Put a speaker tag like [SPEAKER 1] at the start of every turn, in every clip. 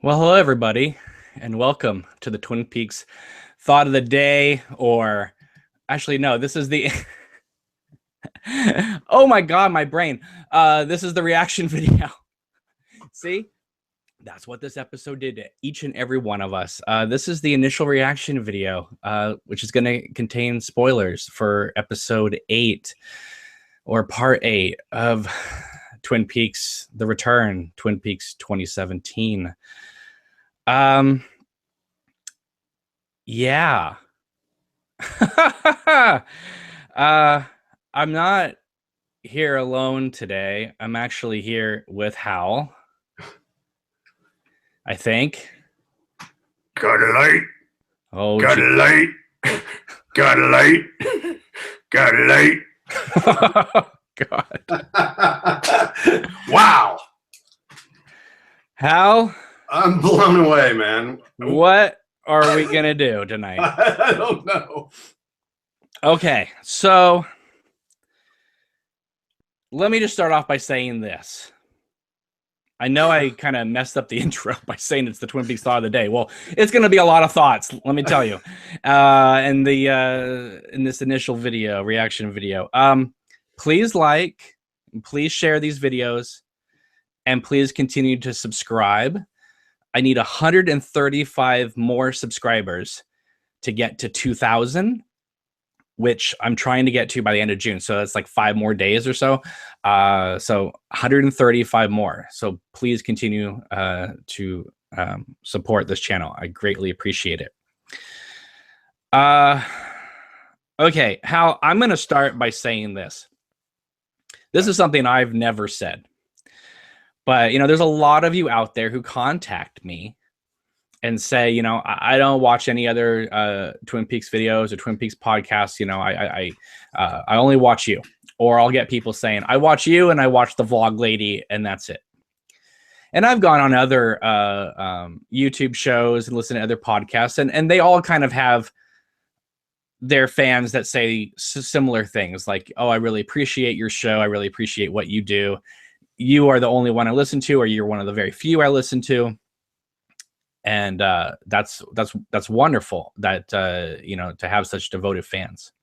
[SPEAKER 1] Well, hello, everybody, and welcome to the Twin Peaks Thought of the Day, or actually, no, this is the. Oh my God, my brain. This is the reaction video. See, that's what this episode did to each and every one of us. This is the initial reaction video, which is going to contain spoilers for episode 8 or part 8 of Twin Peaks: The Return, Twin Peaks 2017. Yeah. uh, I'm not here alone today. I'm actually here with Hal, I think.
[SPEAKER 2] Got a light.
[SPEAKER 1] Oh,
[SPEAKER 2] Got a light. Got a light. Got a light.
[SPEAKER 1] God.
[SPEAKER 2] Wow.
[SPEAKER 1] Hal,
[SPEAKER 2] I'm blown away, man.
[SPEAKER 1] what are we going to do tonight?
[SPEAKER 2] I don't know.
[SPEAKER 1] Okay, so let me just start off by saying this. I know I kind of messed up the intro by saying it's the Twin Peaks Thought of the Day. Well, it's going to be a lot of thoughts, let me tell you, in this initial video, reaction video. Please like, please share these videos, and please continue to subscribe. I need 135 more subscribers to get to 2,000, which I'm trying to get to by the end of June. So that's like 5 more days or so. So 135 more. So please continue to support this channel. I greatly appreciate it. Okay, Hal, I'm going to start by saying this. This is something I've never said. But, there's a lot of you out there who contact me and say, I don't watch any other Twin Peaks videos or Twin Peaks podcasts. I only watch you. Or I'll get people saying, I watch you and I watch the Vlog Lady, and that's it. And I've gone on other YouTube shows and listened to other podcasts, and they all kind of have their fans that say similar things like, oh, I really appreciate your show. I really appreciate what you do. You are the only one I listen to, or you're one of the very few I listen to. And that's wonderful that to have such devoted fans.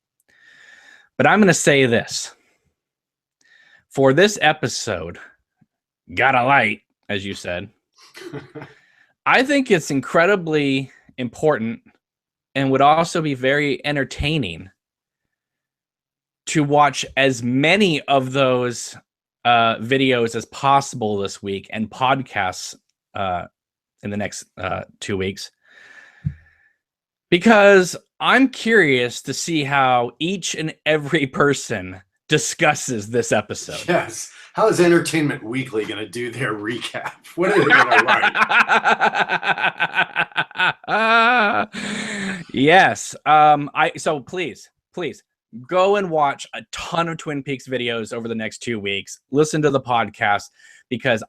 [SPEAKER 1] But I'm going to say this. For this episode, got a light, as you said, I think it's incredibly important and would also be very entertaining to watch as many of those videos as possible this week, and podcasts in the next 2 weeks, because I'm curious to see how each and every person discusses this episode.
[SPEAKER 2] Yes. How is Entertainment Weekly going to do their recap? What are they going to
[SPEAKER 1] write? Yes. So please go and watch a ton of Twin Peaks videos over the next 2 weeks. Listen to the podcast, because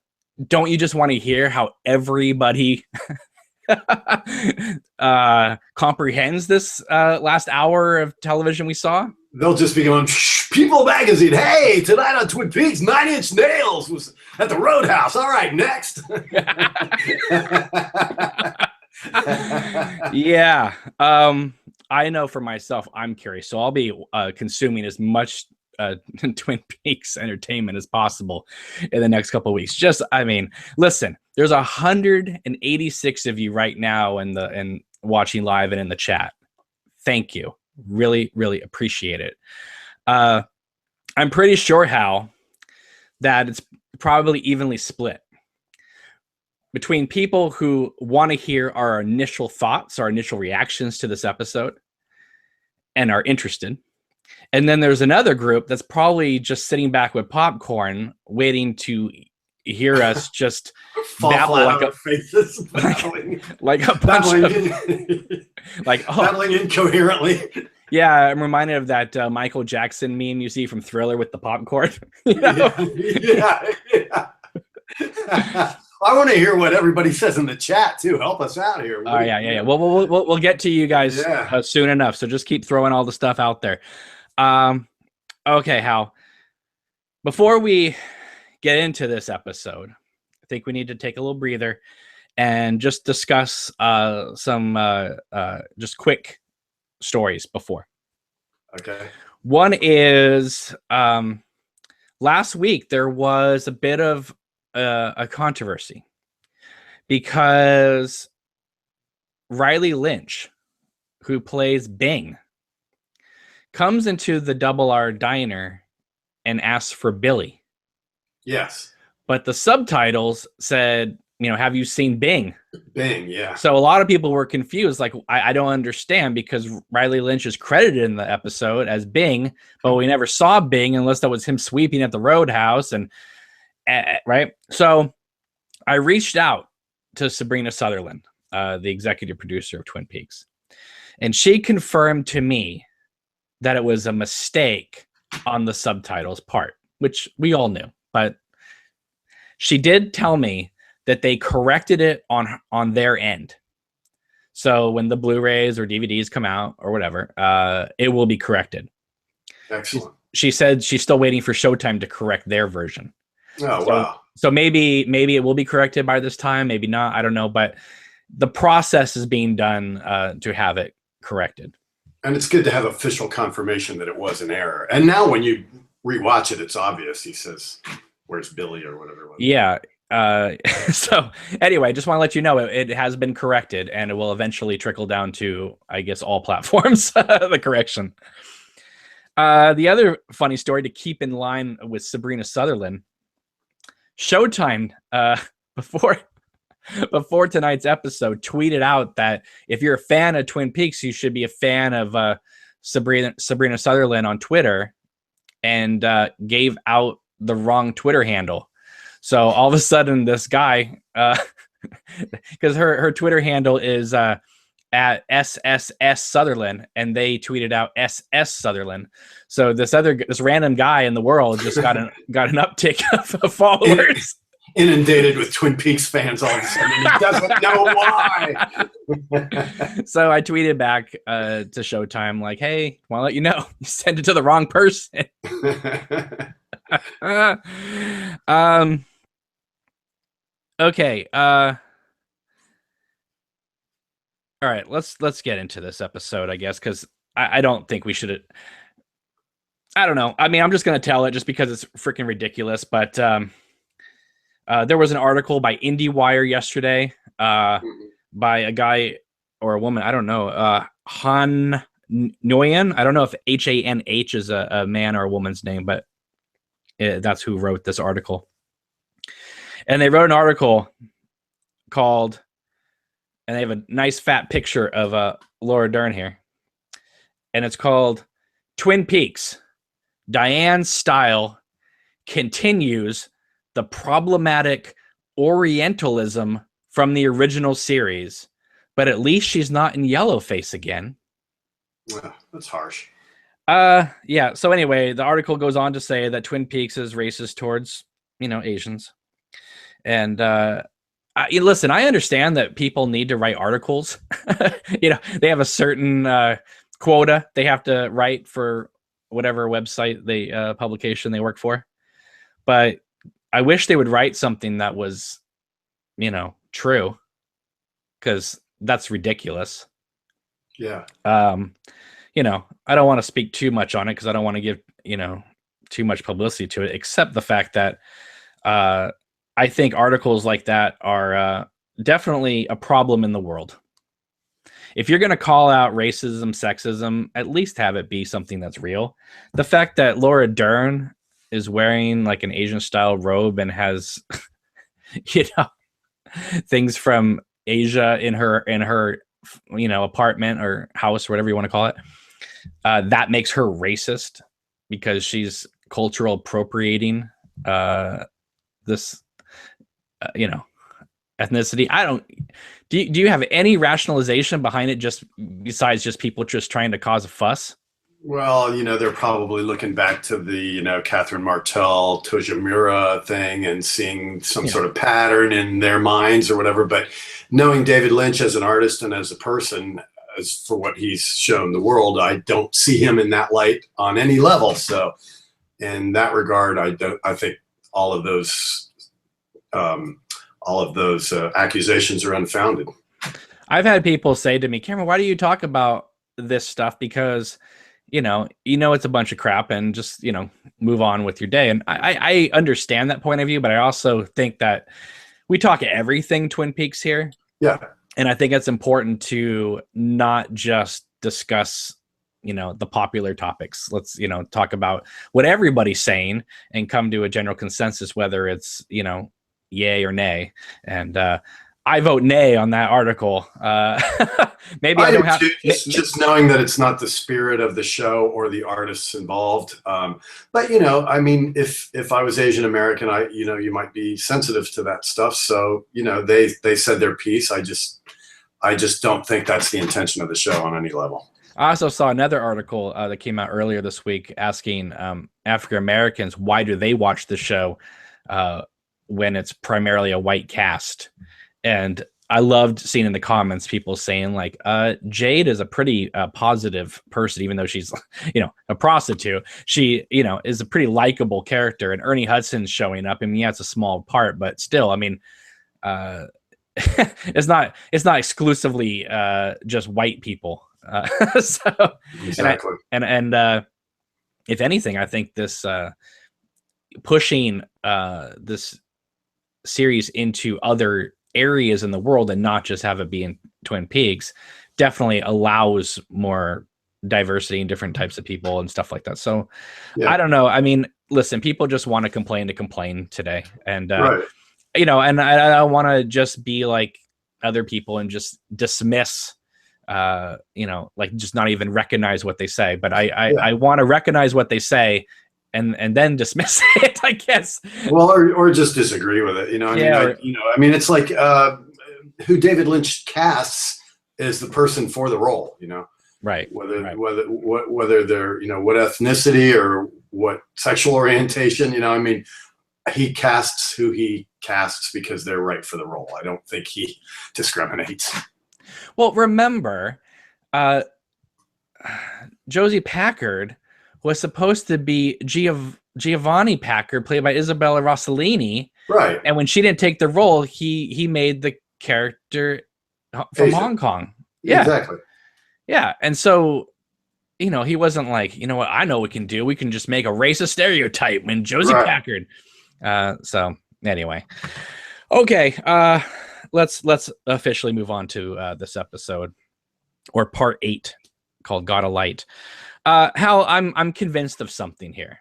[SPEAKER 1] don't you just want to hear how everybody comprehends this last hour of television we saw?
[SPEAKER 2] They'll just be going, People Magazine, hey, tonight on Twin Peaks, 9 Inch Nails was at the Roadhouse. All right, next.
[SPEAKER 1] Yeah. I know for myself, I'm curious. So I'll be consuming as much Twin Peaks entertainment as possible in the next couple of weeks. Listen, there's 186 of you right now and watching live and in the chat. Thank you. Really, really appreciate it. I'm pretty sure, Hal, that it's probably evenly split between people who want to hear our initial thoughts, our initial reactions to this episode, and are interested. And then there's another group that's probably just sitting back with popcorn, waiting to hear us just babble like a
[SPEAKER 2] faces,
[SPEAKER 1] like a bunch of
[SPEAKER 2] babbling incoherently.
[SPEAKER 1] Yeah, I'm reminded of that Michael Jackson meme you see from Thriller with the popcorn.
[SPEAKER 2] Yeah. I want to hear what everybody says in the chat too. Help us out here.
[SPEAKER 1] Oh yeah. Well, we'll get to you guys soon enough. So just keep throwing all the stuff out there. Okay, Hal. Before we get into this episode, I think we need to take a little breather and just discuss some just quick stories before.
[SPEAKER 2] Okay.
[SPEAKER 1] One is last week there was a bit of a controversy because Riley Lynch, who plays Bing, comes into the Double R diner and asks for Billy.
[SPEAKER 2] Yes.
[SPEAKER 1] But the subtitles said, have you seen Bing?
[SPEAKER 2] Bing, yeah.
[SPEAKER 1] So a lot of people were confused. Like, I don't understand, because Riley Lynch is credited in the episode as Bing, but we never saw Bing unless that was him sweeping at the Roadhouse. And right. So I reached out to Sabrina Sutherland, the executive producer of Twin Peaks, and she confirmed to me that it was a mistake on the subtitles part, which we all knew, but she did tell me that they corrected it on their end. So when the Blu-rays or DVDs come out or whatever, it will be corrected.
[SPEAKER 2] Excellent.
[SPEAKER 1] She said she's still waiting for Showtime to correct their version.
[SPEAKER 2] Oh, wow.
[SPEAKER 1] So maybe it will be corrected by this time, maybe not, I don't know, but the process is being done to have it corrected.
[SPEAKER 2] And it's good to have official confirmation that it was an error. And now when you rewatch it, it's obvious. He says, "Where's Billy?" or whatever it was.
[SPEAKER 1] Yeah. So anyway, just want to let you know it has been corrected, and it will eventually trickle down to, I guess, all platforms, the correction. The other funny story to keep in line with Sabrina Sutherland, Showtime, before tonight's episode, tweeted out that if you're a fan of Twin Peaks, you should be a fan of Sabrina Sutherland on Twitter, and gave out the wrong Twitter handle. So all of a sudden, this guy, because her Twitter handle is at SSS Sutherland, and they tweeted out SS Sutherland. So this random guy in the world just got an uptick of followers.
[SPEAKER 2] Inundated with Twin Peaks fans all of a sudden, and he doesn't know why.
[SPEAKER 1] So I tweeted back to Showtime like, "Hey, want to let you know, you sent it to the wrong person." Okay. All right, let's get into this episode, I guess, because I don't think we should. I don't know. I mean, I'm just gonna tell it just because it's freaking ridiculous. But there was an article by IndieWire yesterday by a guy or a woman, I don't know, Han Nguyen. I don't know if H-A-N-H is a man or a woman's name, but that's who wrote this article. And they wrote an article called, and they have a nice fat picture of Laura Dern here, and it's called "Twin Peaks: Diane's Style Continues the Problematic Orientalism from the Original Series, but at least she's not in yellowface again."
[SPEAKER 2] That's harsh.
[SPEAKER 1] Yeah. So anyway, the article goes on to say that Twin Peaks is racist towards, Asians. And listen, I understand that people need to write articles. They have a certain quota they have to write for whatever website publication they work for. But I wish they would write something that was, true, because that's ridiculous.
[SPEAKER 2] Yeah.
[SPEAKER 1] I don't want to speak too much on it because I don't want to give, too much publicity to it, except the fact that I think articles like that are definitely a problem in the world. If you're going to call out racism, sexism, at least have it be something that's real. The fact that Laura Dern is wearing like an Asian style robe and has, things from Asia in her apartment or house or whatever you want to call it, that makes her racist because she's cultural appropriating this ethnicity. Do you have any rationalization behind it, just besides just people just trying to cause a fuss?
[SPEAKER 2] Well, they're probably looking back to the, Catherine Martell, Tojimura thing and seeing some sort of pattern in their minds or whatever. But knowing David Lynch as an artist and as a person, as for what he's shown the world, I don't see him in that light on any level. So in that regard, I think all of those all of those accusations are unfounded.
[SPEAKER 1] I've had people say to me, Cameron, why do you talk about this stuff? Because, it's a bunch of crap and just, move on with your day. And I understand that point of view, but I also think that we talk everything Twin Peaks here.
[SPEAKER 2] Yeah.
[SPEAKER 1] And I think it's important to not just discuss, the popular topics. Let's, talk about what everybody's saying and come to a general consensus, whether it's, yay or nay. And I vote nay on that article. Maybe I don't have
[SPEAKER 2] just knowing that it's not the spirit of the show or the artists involved. But I mean, if I was Asian American, you might be sensitive to that stuff. So they said their piece. I just don't think that's the intention of the show on any level.
[SPEAKER 1] I also saw another article that came out earlier this week asking African Americans why do they watch the show when it's primarily a white cast. And I loved seeing in the comments people saying like, Jade is a pretty positive person, even though she's, a prostitute. She, is a pretty likable character. And Ernie Hudson's showing up. I mean, yeah, it's a small part, but still, I mean, it's not exclusively just white people. So
[SPEAKER 2] exactly.
[SPEAKER 1] And if anything, I think this pushing this series into other areas in the world and not just have it be in Twin Peaks definitely allows more diversity and different types of people and stuff like that. So yeah. I don't know. I mean, listen, people just want to complain today. And,
[SPEAKER 2] right.
[SPEAKER 1] And I don't want to just be like other people and just dismiss, like just not even recognize what they say. But I want to recognize what they say and then dismiss it, I guess.
[SPEAKER 2] Well, or just disagree with it. I mean, it's like who David Lynch casts is the person for the role.
[SPEAKER 1] Right.
[SPEAKER 2] Whether they're what ethnicity or what sexual orientation. I mean, he casts who he casts because they're right for the role. I don't think he discriminates.
[SPEAKER 1] Well, remember, Josie Packard was supposed to be Giovanni Packard, played by Isabella Rossellini.
[SPEAKER 2] Right.
[SPEAKER 1] And when she didn't take the role, he made the character from Hong Kong. Yeah. Exactly. Yeah. And so, he wasn't like, what I know we can do. We can just make a racist stereotype when Josie Packard. So anyway. Okay. Let's officially move on to this episode, or part 8, called God of Light. Hal, I'm convinced of something here,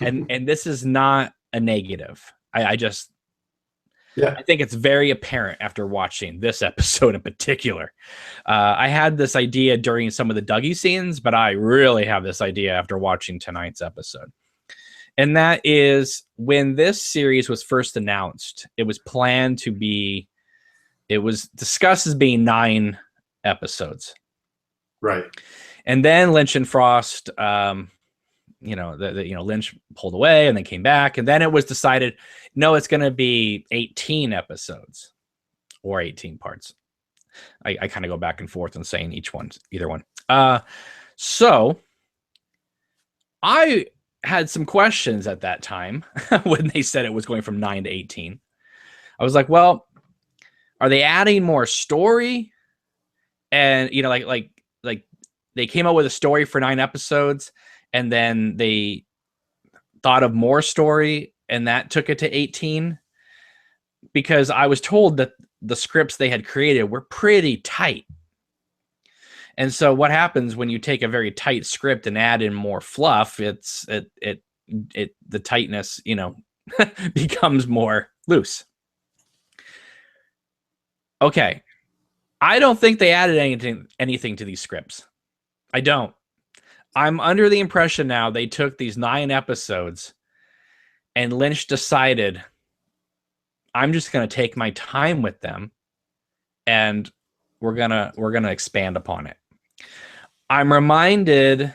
[SPEAKER 1] and this is not a negative. I think it's very apparent after watching this episode in particular. I had this idea during some of the Dougie scenes, but I really have this idea after watching tonight's episode. And that is, when this series was first announced, it was discussed as being 9 episodes.
[SPEAKER 2] Right.
[SPEAKER 1] And then Lynch and Frost, Lynch pulled away and then came back. And then it was decided, no, it's going to be 18 episodes or 18 parts. I kind of go back and forth and saying either one. So I had some questions at that time when they said it was going from 9 to 18. I was like, well, are they adding more story? And, like they came up with a story for 9 episodes, and then they thought of more story, and that took it to 18. Because I was told that the scripts they had created were pretty tight. And so what happens when you take a very tight script and add in more fluff, the tightness, becomes more loose. Okay. I don't think they added anything to these scripts. I don't. I'm under the impression now they took these 9 episodes and Lynch decided, I'm just going to take my time with them and we're going to expand upon it. I'm reminded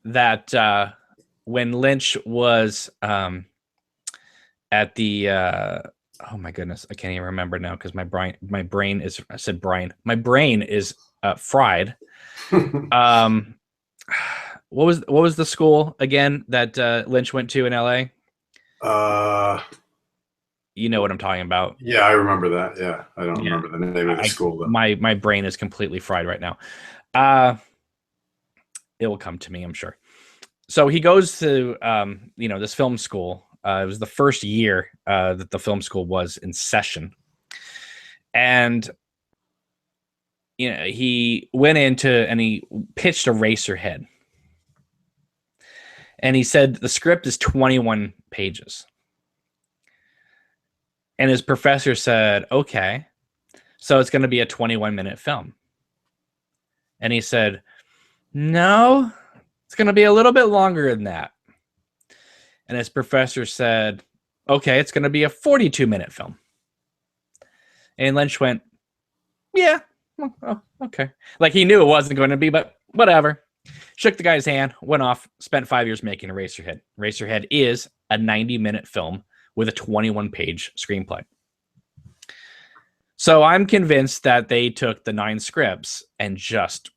[SPEAKER 1] that when Lynch was at the oh my goodness, I can't even remember now because my brain is fried. What was the school again that Lynch went to in LA? You know what I'm talking about.
[SPEAKER 2] Yeah, I remember that. Yeah, I don't
[SPEAKER 1] Yeah.
[SPEAKER 2] remember the name of the school though.
[SPEAKER 1] My brain is completely fried right now. It will come to me, I'm sure. So he goes to this film school. It was the first year that the film school was in session, and he went into and he pitched Eraserhead, and he said the script is 21 pages, and his professor said, "Okay, so it's going to be a 21-minute film," and he said, "No, it's going to be a little bit longer than that." And his professor said, "Okay, it's going to be a 42-minute film." And Lynch went, "Yeah, oh, okay." Like he knew it wasn't going to be, but whatever. Shook the guy's hand, went off, spent 5 years making Eraserhead. Eraserhead is a 90-minute film with a 21-page screenplay. So I'm convinced that they took the 9 scripts and just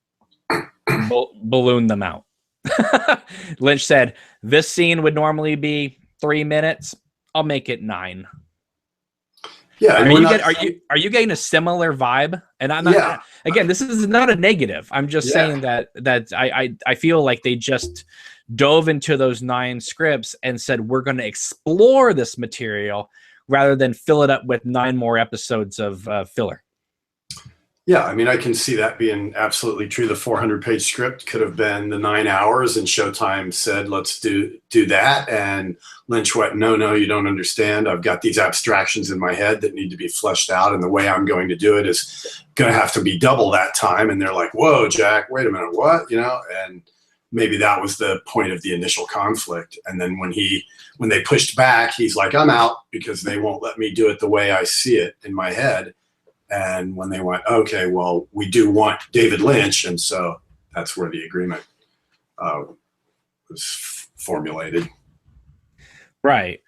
[SPEAKER 1] ballooned them out. Lynch said, "This scene would normally be 3 minutes. I'll make it 9."
[SPEAKER 2] Yeah,
[SPEAKER 1] are you getting a similar vibe? And I'm not again, this is not a negative. I'm just saying that I feel like they just dove into those 9 scripts and said we're going to explore this material rather than fill it up with 9 more episodes of filler.
[SPEAKER 2] Yeah, I mean, I can see that being absolutely true. The 400-page script could have been the 9 hours, and Showtime said, "Let's do that." And Lynch went, "No, you don't understand. I've got these abstractions in my head that need to be fleshed out, and the way I'm going to do it is going to have to be double that time." And they're like, "Whoa, Jack, wait a minute, what?" And maybe that was the point of the initial conflict. And then when they pushed back, he's like, "I'm out because they won't let me do it the way I see it in my head." And when they went, "Okay, well, we do want David Lynch," and so that's where the agreement was formulated.
[SPEAKER 1] Right.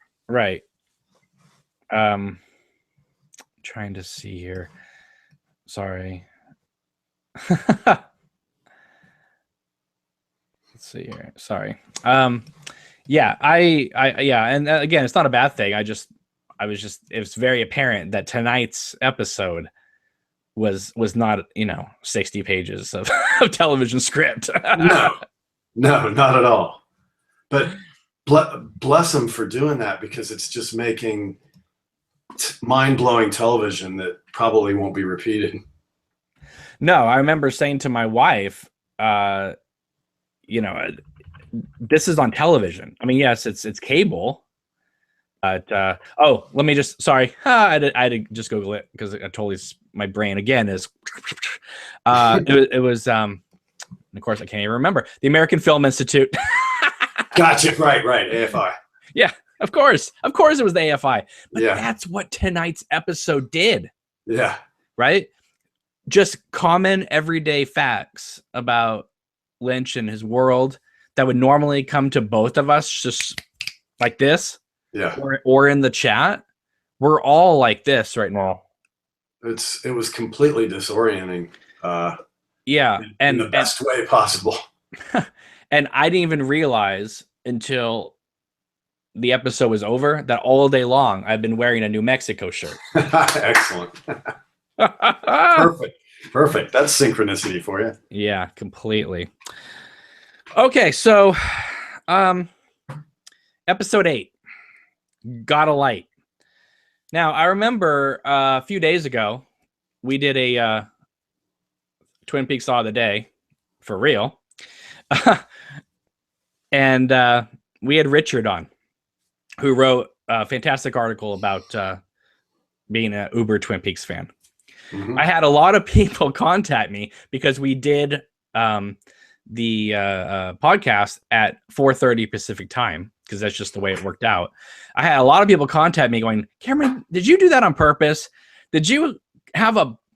[SPEAKER 1] Trying to see here. Sorry. Let's see here. Sorry. Yeah, and again, it's not a bad thing. It was very apparent that tonight's episode was not 60 pages of television script.
[SPEAKER 2] No, not at all. But bless him for doing that, because it's just making mind-blowing television that probably won't be repeated.
[SPEAKER 1] No, I remember saying to my wife, this is on television. I mean, yes, it's cable. But let me just I had to just Google it because I totally my brain again is it was of course I can't even remember, the American Film Institute.
[SPEAKER 2] Gotcha. Right, AFI.
[SPEAKER 1] Yeah, of course it was the AFI. But that's what tonight's episode did.
[SPEAKER 2] Yeah.
[SPEAKER 1] Right? Just common everyday facts about Lynch and his world that would normally come to both of us just like this.
[SPEAKER 2] Yeah.
[SPEAKER 1] Or in the chat. We're all like this right now.
[SPEAKER 2] It was completely disorienting.
[SPEAKER 1] In
[SPEAKER 2] the best way possible.
[SPEAKER 1] And I didn't even realize until the episode was over that all day long I've been wearing a New Mexico shirt.
[SPEAKER 2] Excellent. Perfect. That's synchronicity for you.
[SPEAKER 1] Yeah, completely. Okay, so episode 8. Got a Light. Now, I remember a few days ago, we did a Twin Peaks Saw of the Day, for real. And we had Richard on, who wrote a fantastic article about being an uber Twin Peaks fan. Mm-hmm. I had a lot of people contact me because we did the podcast at 4:30 Pacific time, because that's just the way it worked out. I had a lot of people contact me going, "Cameron, did you do that on purpose? Did you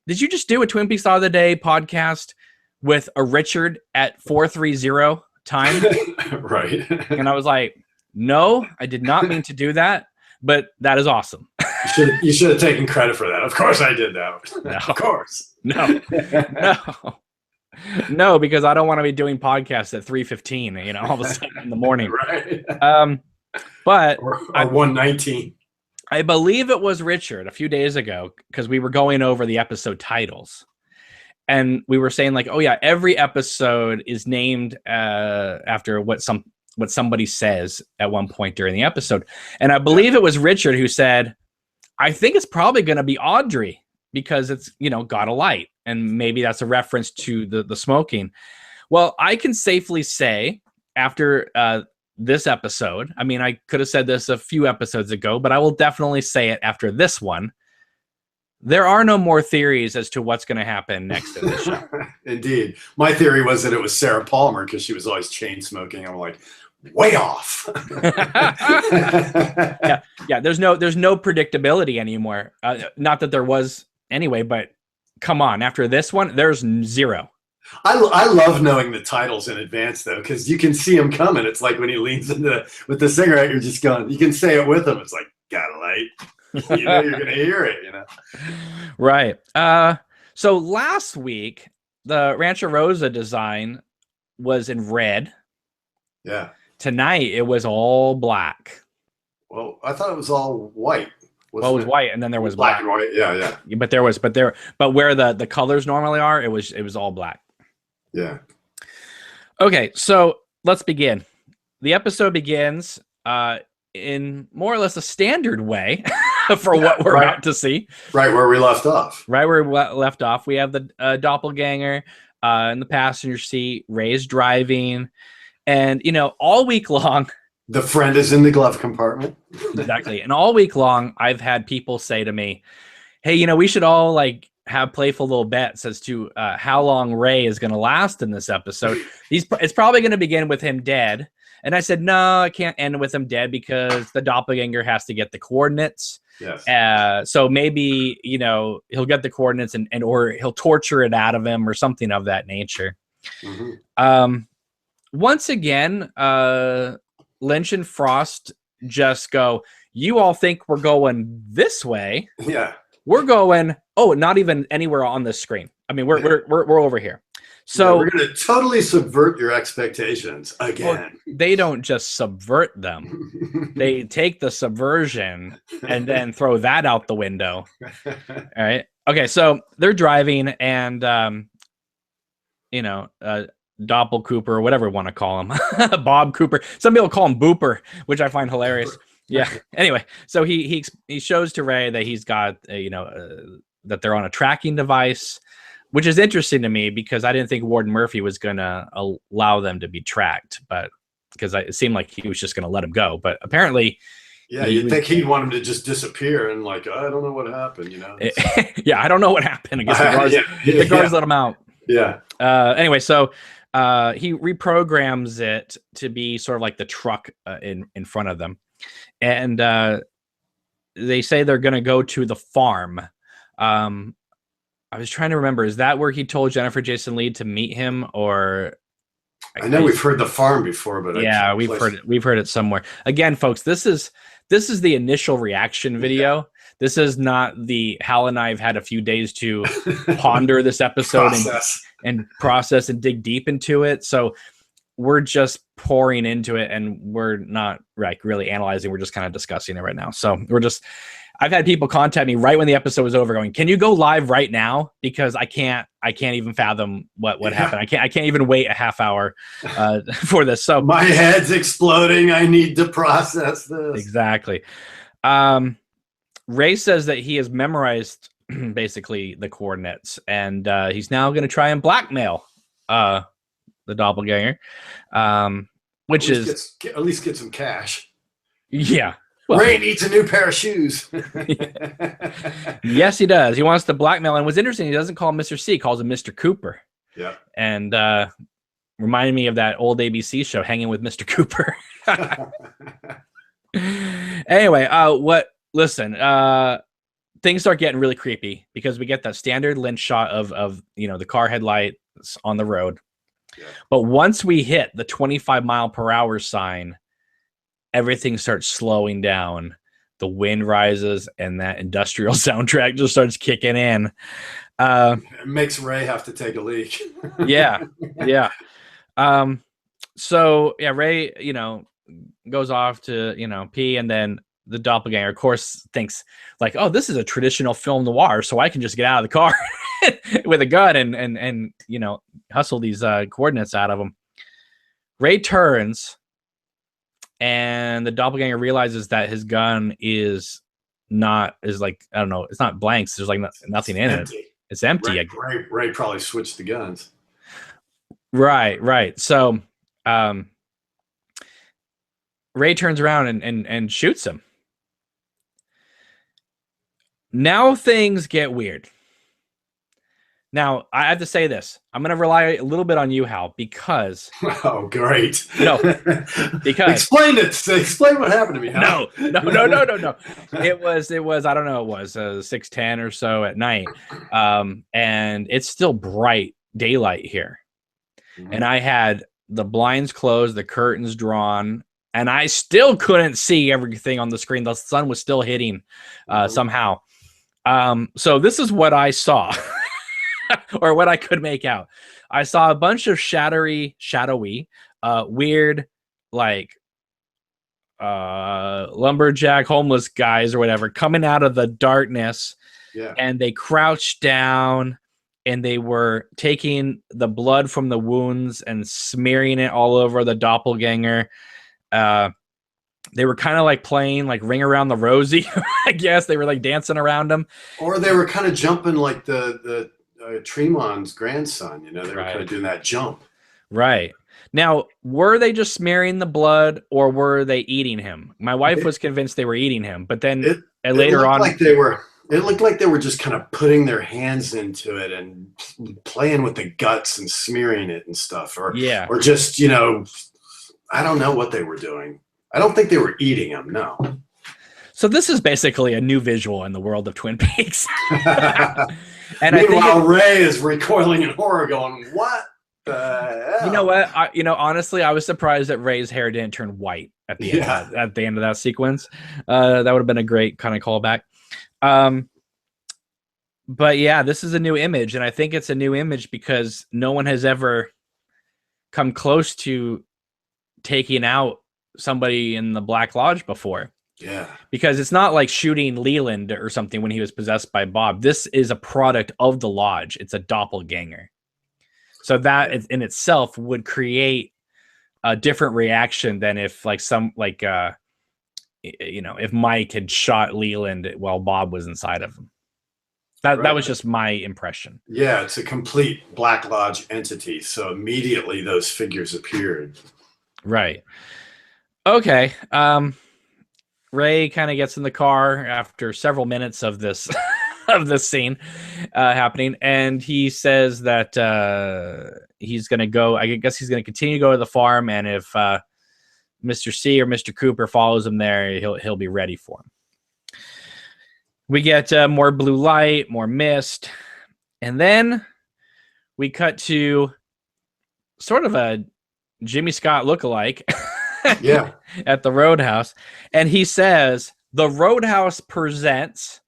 [SPEAKER 1] just do a Twin Peaks Saw of the Day podcast with a Richard at 4:30 time?"
[SPEAKER 2] Right.
[SPEAKER 1] And I was like, "No, I did not mean to do that, but that is awesome."
[SPEAKER 2] You should have taken credit for that. Of course I did that. No. Of course.
[SPEAKER 1] No, because I don't want to be doing podcasts at 3:15, all of a sudden in the morning.
[SPEAKER 2] Right.
[SPEAKER 1] But
[SPEAKER 2] or 1:19.
[SPEAKER 1] I believe it was Richard a few days ago, because we were going over the episode titles. And we were saying like, oh yeah, every episode is named after what somebody says at one point during the episode. And I believe it was Richard who said, I think it's probably going to be Audrey because it's, got a light. And maybe that's a reference to the smoking. Well, I can safely say after this episode, I mean, I could have said this a few episodes ago, but I will definitely say it after this one. There are no more theories as to what's going to happen next in this show.
[SPEAKER 2] Indeed. My theory was that it was Sarah Palmer because she was always chain smoking. I'm like, way off.
[SPEAKER 1] Yeah. There's no predictability anymore. Not that there was anyway, but come on. After this one, there's zero.
[SPEAKER 2] I love knowing the titles in advance though, because you can see him coming. It's like when he leans with the cigarette, you're just going. You can say it with him. It's like, got a light. You're gonna hear it.
[SPEAKER 1] Right. So last week, the Rancho Rosa design was in red.
[SPEAKER 2] Yeah.
[SPEAKER 1] Tonight it was all black.
[SPEAKER 2] Well, I thought it was all white.
[SPEAKER 1] Well, it was white, and then there was black
[SPEAKER 2] and white. Yeah.
[SPEAKER 1] But where the colors normally are, it was all black.
[SPEAKER 2] Yeah.
[SPEAKER 1] Okay, so let's begin. The episode begins in more or less a standard way for what we're about to see.
[SPEAKER 2] Right where we left off.
[SPEAKER 1] Right where we left off. We have the doppelganger in the passenger seat. Ray's driving. And, all week long.
[SPEAKER 2] The friend is in the glove compartment.
[SPEAKER 1] Exactly. And all week long, I've had people say to me, hey, we should all have playful little bets as to how long Ray is going to last in this episode. It's probably going to begin with him dead. And I said, no, I can't end with him dead because the doppelganger has to get the coordinates.
[SPEAKER 2] Yes.
[SPEAKER 1] So maybe, he'll get the coordinates and or he'll torture it out of him or something of that nature.
[SPEAKER 2] Mm-hmm.
[SPEAKER 1] Once again, Lynch and Frost just go, you all think we're going this way.
[SPEAKER 2] Yeah.
[SPEAKER 1] We're going, not even anywhere on this screen. I mean, we're over here. So
[SPEAKER 2] we're going to totally subvert your expectations again.
[SPEAKER 1] Well, they don't just subvert them. They take the subversion and then throw that out the window. All right. Okay. So they're driving and, Doppel Cooper, whatever we want to call him, Bob Cooper. Some people call him Booper, which I find hilarious. Yeah. Anyway, so he shows to Ray that he's got, that they're on a tracking device, which is interesting to me because I didn't think Warden Murphy was going to allow them to be tracked, but because it seemed like he was just going to let him go. But apparently,
[SPEAKER 2] yeah, you'd think he'd want him to just disappear and I don't know what happened,
[SPEAKER 1] Yeah, I don't know what happened. I guess the guards let him out.
[SPEAKER 2] Yeah.
[SPEAKER 1] Anyway, so he reprograms it to be sort of like the truck in front of them. And they say they're going to go to the farm. I was trying to remember, is that where he told Jennifer Jason Leigh to meet him, or
[SPEAKER 2] I know we've heard the farm before, but
[SPEAKER 1] yeah, we've heard it somewhere. Again, folks, this is the initial reaction video. This is not the Hal and I have had a few days to ponder this episode and process and dig deep into it. So we're just pouring into it and we're not really analyzing. We're just kind of discussing it right now. So I've had people contact me right when the episode was over going, can you go live right now? Because I can't even fathom what happened. I can't even wait a half hour for this. So
[SPEAKER 2] my head's exploding. I need to process this.
[SPEAKER 1] Exactly. Ray says that he has memorized basically the coordinates and he's now going to try and blackmail the doppelganger, which is
[SPEAKER 2] at least get some cash.
[SPEAKER 1] Yeah.
[SPEAKER 2] Well, Ray needs a new pair of shoes.
[SPEAKER 1] Yes, he does. He wants to blackmail. And what's interesting, he doesn't call him Mr. C, he calls him Mr. Cooper.
[SPEAKER 2] Yeah.
[SPEAKER 1] And reminded me of that old ABC show, Hanging with Mr. Cooper. Anyway, listen, things start getting really creepy because we get that standard Lynch shot of the car headlights on the road. Yeah. But once we hit the 25-mile-per-hour sign, everything starts slowing down. The wind rises and that industrial soundtrack just starts kicking in.
[SPEAKER 2] It makes Ray have to take a leak.
[SPEAKER 1] Yeah. So yeah, Ray, goes off to, pee, and then the doppelganger, of course, thinks like, oh, this is a traditional film noir, so I can just get out of the car with a gun and you know, hustle these coordinates out of him. Ray turns, and the doppelganger realizes that his gun is like, I don't know, it's not blanks. There's like nothing in it. It's empty.
[SPEAKER 2] Ray probably switched the guns.
[SPEAKER 1] Right. So Ray turns around and shoots him. Now things get weird. Now, I have to say this. I'm going to rely a little bit on you, Hal, because...
[SPEAKER 2] Oh, great.
[SPEAKER 1] No, because...
[SPEAKER 2] Explain what happened to me, Hal.
[SPEAKER 1] No. It was, I don't know, it was 6:10 or so at night. And it's still bright daylight here. Mm-hmm. And I had the blinds closed, the curtains drawn, and I still couldn't see everything on the screen. The sun was still hitting somehow. So this is what I saw. Or what I could make out. I saw a bunch of shadowy, weird, like lumberjack homeless guys or whatever coming out of the darkness.
[SPEAKER 2] Yeah. And
[SPEAKER 1] they crouched down and they were taking the blood from the wounds and smearing it all over the doppelganger. They were kind of like playing like Ring Around the Rosie, I guess. They were like dancing around him.
[SPEAKER 2] Or they were kind of jumping like the Tremon's grandson, you know, they were kind of doing that jump.
[SPEAKER 1] Right. Now, were they just smearing the blood or were they eating him? My wife was convinced they were eating him, but then later on...
[SPEAKER 2] It looked like they were just kind of putting their hands into it and playing with the guts and smearing it and stuff. Or just, you know, I don't know what they were doing. I don't think they were eating him, no.
[SPEAKER 1] So this is basically a new visual in the world of Twin Peaks.
[SPEAKER 2] And meanwhile, Ray is recoiling in horror, going, "What the hell?"
[SPEAKER 1] You know what? Honestly, I was surprised that Ray's hair didn't turn white at the end of that sequence. That would have been a great kind of callback. But yeah, this is a new image, and I think it's a new image because no one has ever come close to taking out somebody in the Black Lodge before.
[SPEAKER 2] Yeah.
[SPEAKER 1] Because it's not like shooting Leland or something when he was possessed by Bob. This is a product of the lodge. It's a doppelganger. So that in itself would create a different reaction than if like if Mike had shot Leland while Bob was inside of him. That was just my impression.
[SPEAKER 2] Yeah, it's a complete Black Lodge entity. So immediately those figures appeared.
[SPEAKER 1] Right. Okay. Ray kind of gets in the car after several minutes of this scene happening, and he says that he's going to go. I guess he's going to continue to go to the farm, and if Mr. C or Mr. Cooper follows him there, he'll be ready for him. We get more blue light, more mist, and then we cut to sort of a Jimmy Scott lookalike.
[SPEAKER 2] Yeah.
[SPEAKER 1] At the Roadhouse, and he says the Roadhouse presents.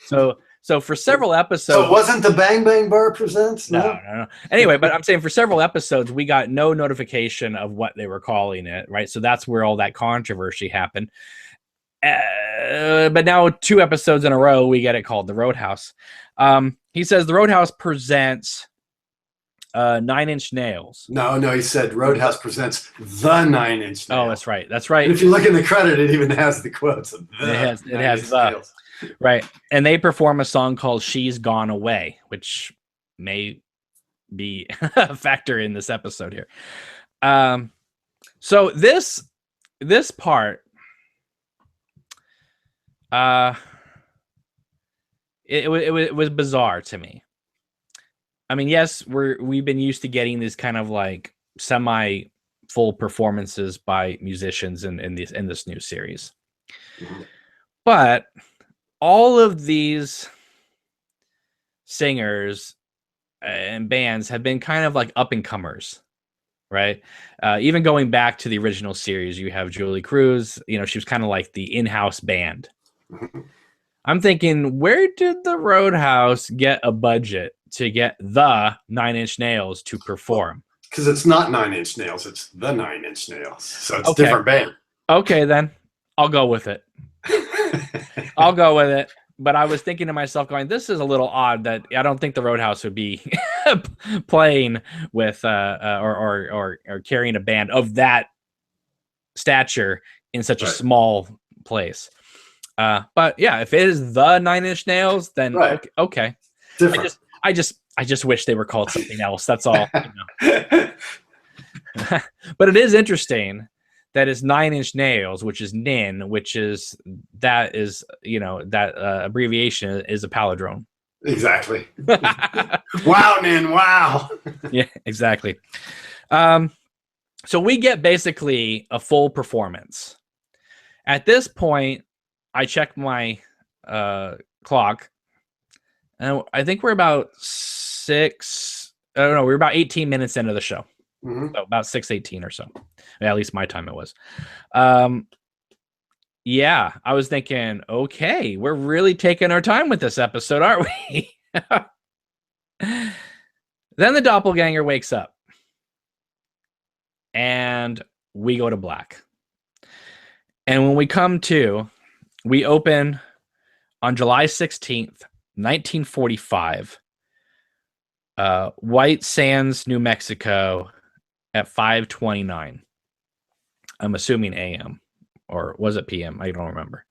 [SPEAKER 1] So for several episodes,
[SPEAKER 2] so it wasn't the Bang Bang Bar presents.
[SPEAKER 1] No. Anyway, but I'm saying for several episodes we got no notification of what they were calling it, right? So that's where all that controversy happened. But now 2 episodes in a row we get it called the Roadhouse. He says the Roadhouse presents 9 Inch Nails.
[SPEAKER 2] No, he said Roadhouse presents the 9 Inch Nails.
[SPEAKER 1] Oh, that's right. And
[SPEAKER 2] if you look in the credit, it even has the quotes of
[SPEAKER 1] it has the right. And they perform a song called She's Gone Away, which may be a factor in this episode here. So this part it was bizarre to me. I mean, yes, we've been used to getting these kind of like semi full performances by musicians in this new series. Mm-hmm. But all of these singers and bands have been kind of like up and comers, right? Even going back to the original series, you have Julie Cruz, she was kind of like the in-house band. Mm-hmm. I'm thinking, where did the Roadhouse get a budget to get the 9 Inch Nails to perform?
[SPEAKER 2] Because it's not 9 Inch Nails, it's the 9 Inch Nails. So it's a different band.
[SPEAKER 1] Okay, then I'll go with it. I'll go with it. But I was thinking to myself, going, "This is a little odd that I don't think the Roadhouse would be playing with or carrying a band of that stature in such a small place." But yeah, if it is the Nine Inch Nails, then okay.
[SPEAKER 2] Different.
[SPEAKER 1] I just wish they were called something else. That's all. You know. But it is interesting that is 9 Inch Nails, which is NIN, which is that abbreviation is a palindrome.
[SPEAKER 2] Exactly. Wow, NIN, wow.
[SPEAKER 1] Yeah, exactly. So we get basically a full performance. At this point, I check my clock, and I think we're about we're about 18 minutes into the show.
[SPEAKER 2] Mm-hmm.
[SPEAKER 1] So about 6:18 or so. At least my time it was. Yeah, I was thinking, okay, we're really taking our time with this episode, aren't we? Then the doppelganger wakes up. And we go to black. And when we come to, we open on July 16th, 1945, White Sands, New Mexico at 5:29. I'm assuming AM, or was it PM? I don't remember.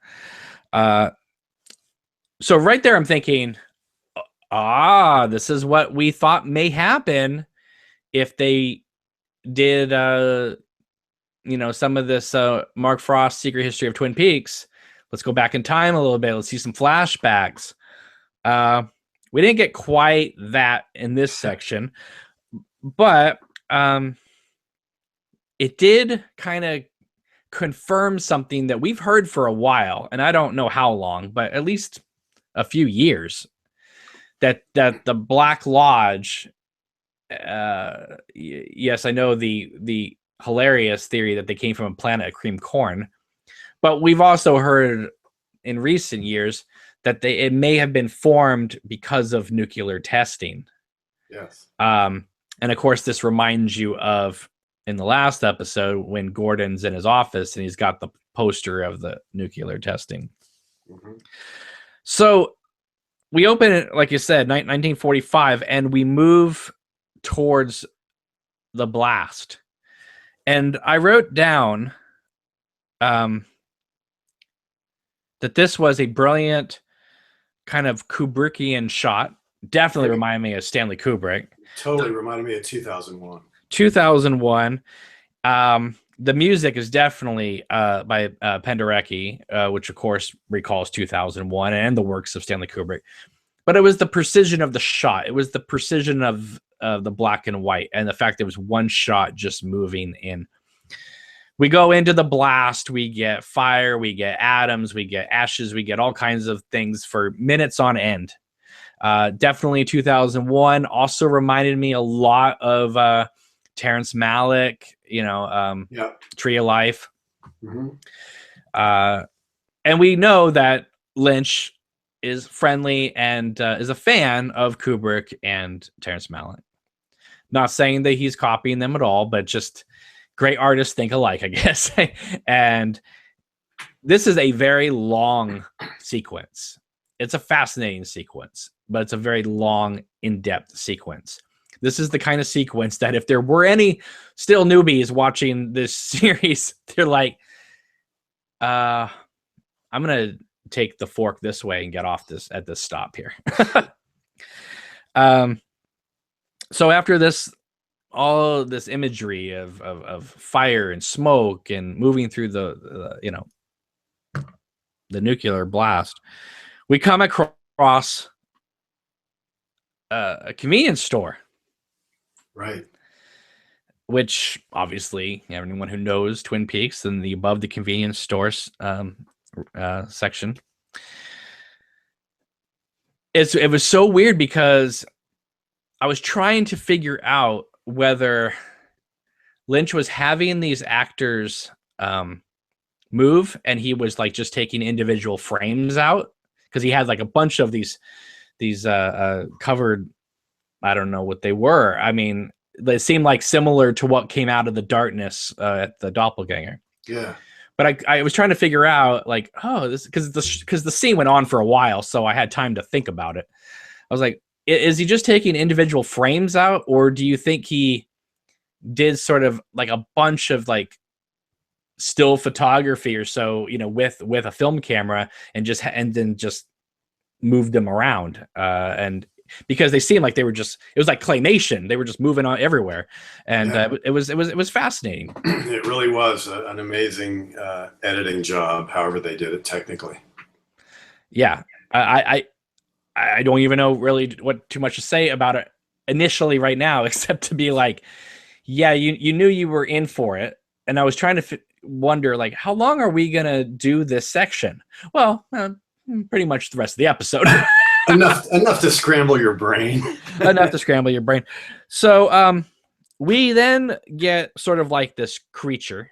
[SPEAKER 1] So right there, I'm thinking, this is what we thought may happen if they did, some of this Mark Frost Secret History of Twin Peaks. Let's go back in time a little bit. Let's see some flashbacks. We didn't get quite that in this section, but it did kind of confirm something that we've heard for a while, and I don't know how long, but at least a few years, that the Black Lodge, yes, I know the hilarious theory that they came from a planet of cream corn, but we've also heard in recent years that it may have been formed because of nuclear testing.
[SPEAKER 2] Yes.
[SPEAKER 1] And of course, this reminds you of in the last episode when Gordon's in his office and he's got the poster of the nuclear testing. Mm-hmm. So we open it, like you said, 1945, and we move towards the blast. And I wrote down that this was a brilliant kind of Kubrickian shot. Definitely reminded me of Stanley Kubrick.
[SPEAKER 2] Totally reminded me of 2001.
[SPEAKER 1] 2001. The music is definitely by Penderecki, which of course recalls 2001 and the works of Stanley Kubrick. But it was the precision of the shot. It was the precision of the black and white, and the fact that it was one shot just moving in. We go into the blast. We get fire. We get atoms. We get ashes. We get all kinds of things for minutes on end. Definitely 2001. Also reminded me a lot of Terrence Malick, Tree of Life. Mm-hmm. And we know that Lynch is friendly and is a fan of Kubrick and Terrence Malick. Not saying that he's copying them at all, but just great artists think alike, I guess. And this is a very long sequence. It's a fascinating sequence, but it's a very long, in-depth sequence. This is the kind of sequence that if there were any still newbies watching this series, they're like, I'm going to take the fork this way and get off this at this stop here. So after this, all this imagery of fire and smoke and moving through the nuclear blast, we come across a convenience store.
[SPEAKER 2] Right.
[SPEAKER 1] Which obviously anyone who knows Twin Peaks and the above the convenience stores section. It was so weird because I was trying to figure out whether Lynch was having these actors move and he was like just taking individual frames out, because he had like a bunch of these covered, I don't know what they were. I mean, they seemed like similar to what came out of the darkness at the doppelganger.
[SPEAKER 2] Yeah.
[SPEAKER 1] But I was trying to figure out like, oh, this because the scene went on for a while, so I had time to think about it. I was like, is he just taking individual frames out, or do you think he did sort of like a bunch of like still photography or so, with a film camera and then just moved them around? And because they seemed like it was like claymation. They were just moving on everywhere. And it was fascinating.
[SPEAKER 2] It really was an amazing editing job, however they did it technically.
[SPEAKER 1] Yeah. I don't even know really what too much to say about it initially right now, except to be like, yeah, you knew you were in for it. And I was trying to wonder, like, how long are we going to do this section? Well, pretty much the rest of the episode.
[SPEAKER 2] enough to scramble your brain.
[SPEAKER 1] Enough to scramble your brain. So we then get sort of like this creature.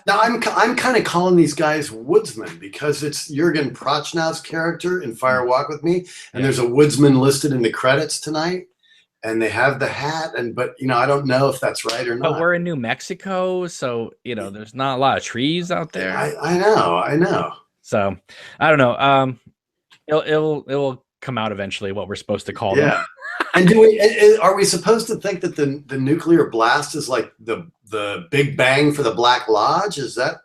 [SPEAKER 2] Now I'm kind of calling these guys woodsmen because it's Jürgen Prochnow's character in Fire Walk with Me, and there's a woodsman listed in the credits tonight, and they have the hat, but I don't know if that's right or not.
[SPEAKER 1] But we're in New Mexico, so there's not a lot of trees out there.
[SPEAKER 2] I know.
[SPEAKER 1] So I don't know. It will come out eventually what we're supposed to call them.
[SPEAKER 2] And are we supposed to think that the nuclear blast is like the Big Bang for the Black Lodge? Is that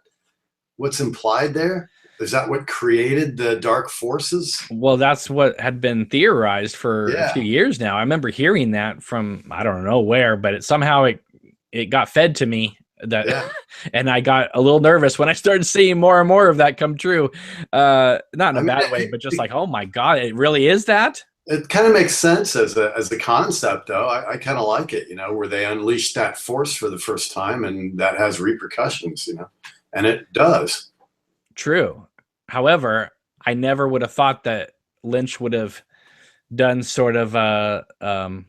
[SPEAKER 2] what's implied there? Is that what created the dark forces?
[SPEAKER 1] Well, that's what had been theorized for a few years now. I remember hearing that from I don't know where, but it got fed to me and I got a little nervous when I started seeing more and more of that come true. Not in a bad way, but just like, oh my God, it really is that?
[SPEAKER 2] It kind of makes sense as a concept, though. I kind of like it, where they unleash that force for the first time, and that has repercussions, and it does.
[SPEAKER 1] True. However, I never would have thought that Lynch would have done sort of an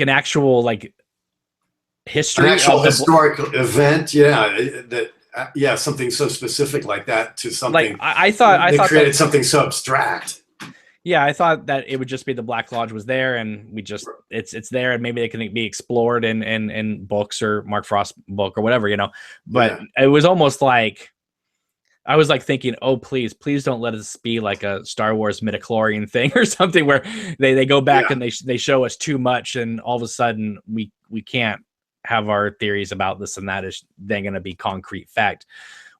[SPEAKER 1] actual like history,
[SPEAKER 2] an actual historical event, something so specific like that to something.
[SPEAKER 1] Like I thought
[SPEAKER 2] they created something so abstract.
[SPEAKER 1] Yeah, I thought that it would just be the Black Lodge was there, and it's there, and maybe they can be explored in books or Mark Frost book or whatever, But it was almost like I was like thinking, oh please don't let us be like a Star Wars midichlorian thing or something where they go back and they show us too much, and all of a sudden we can't have our theories about this and that is then going to be concrete fact.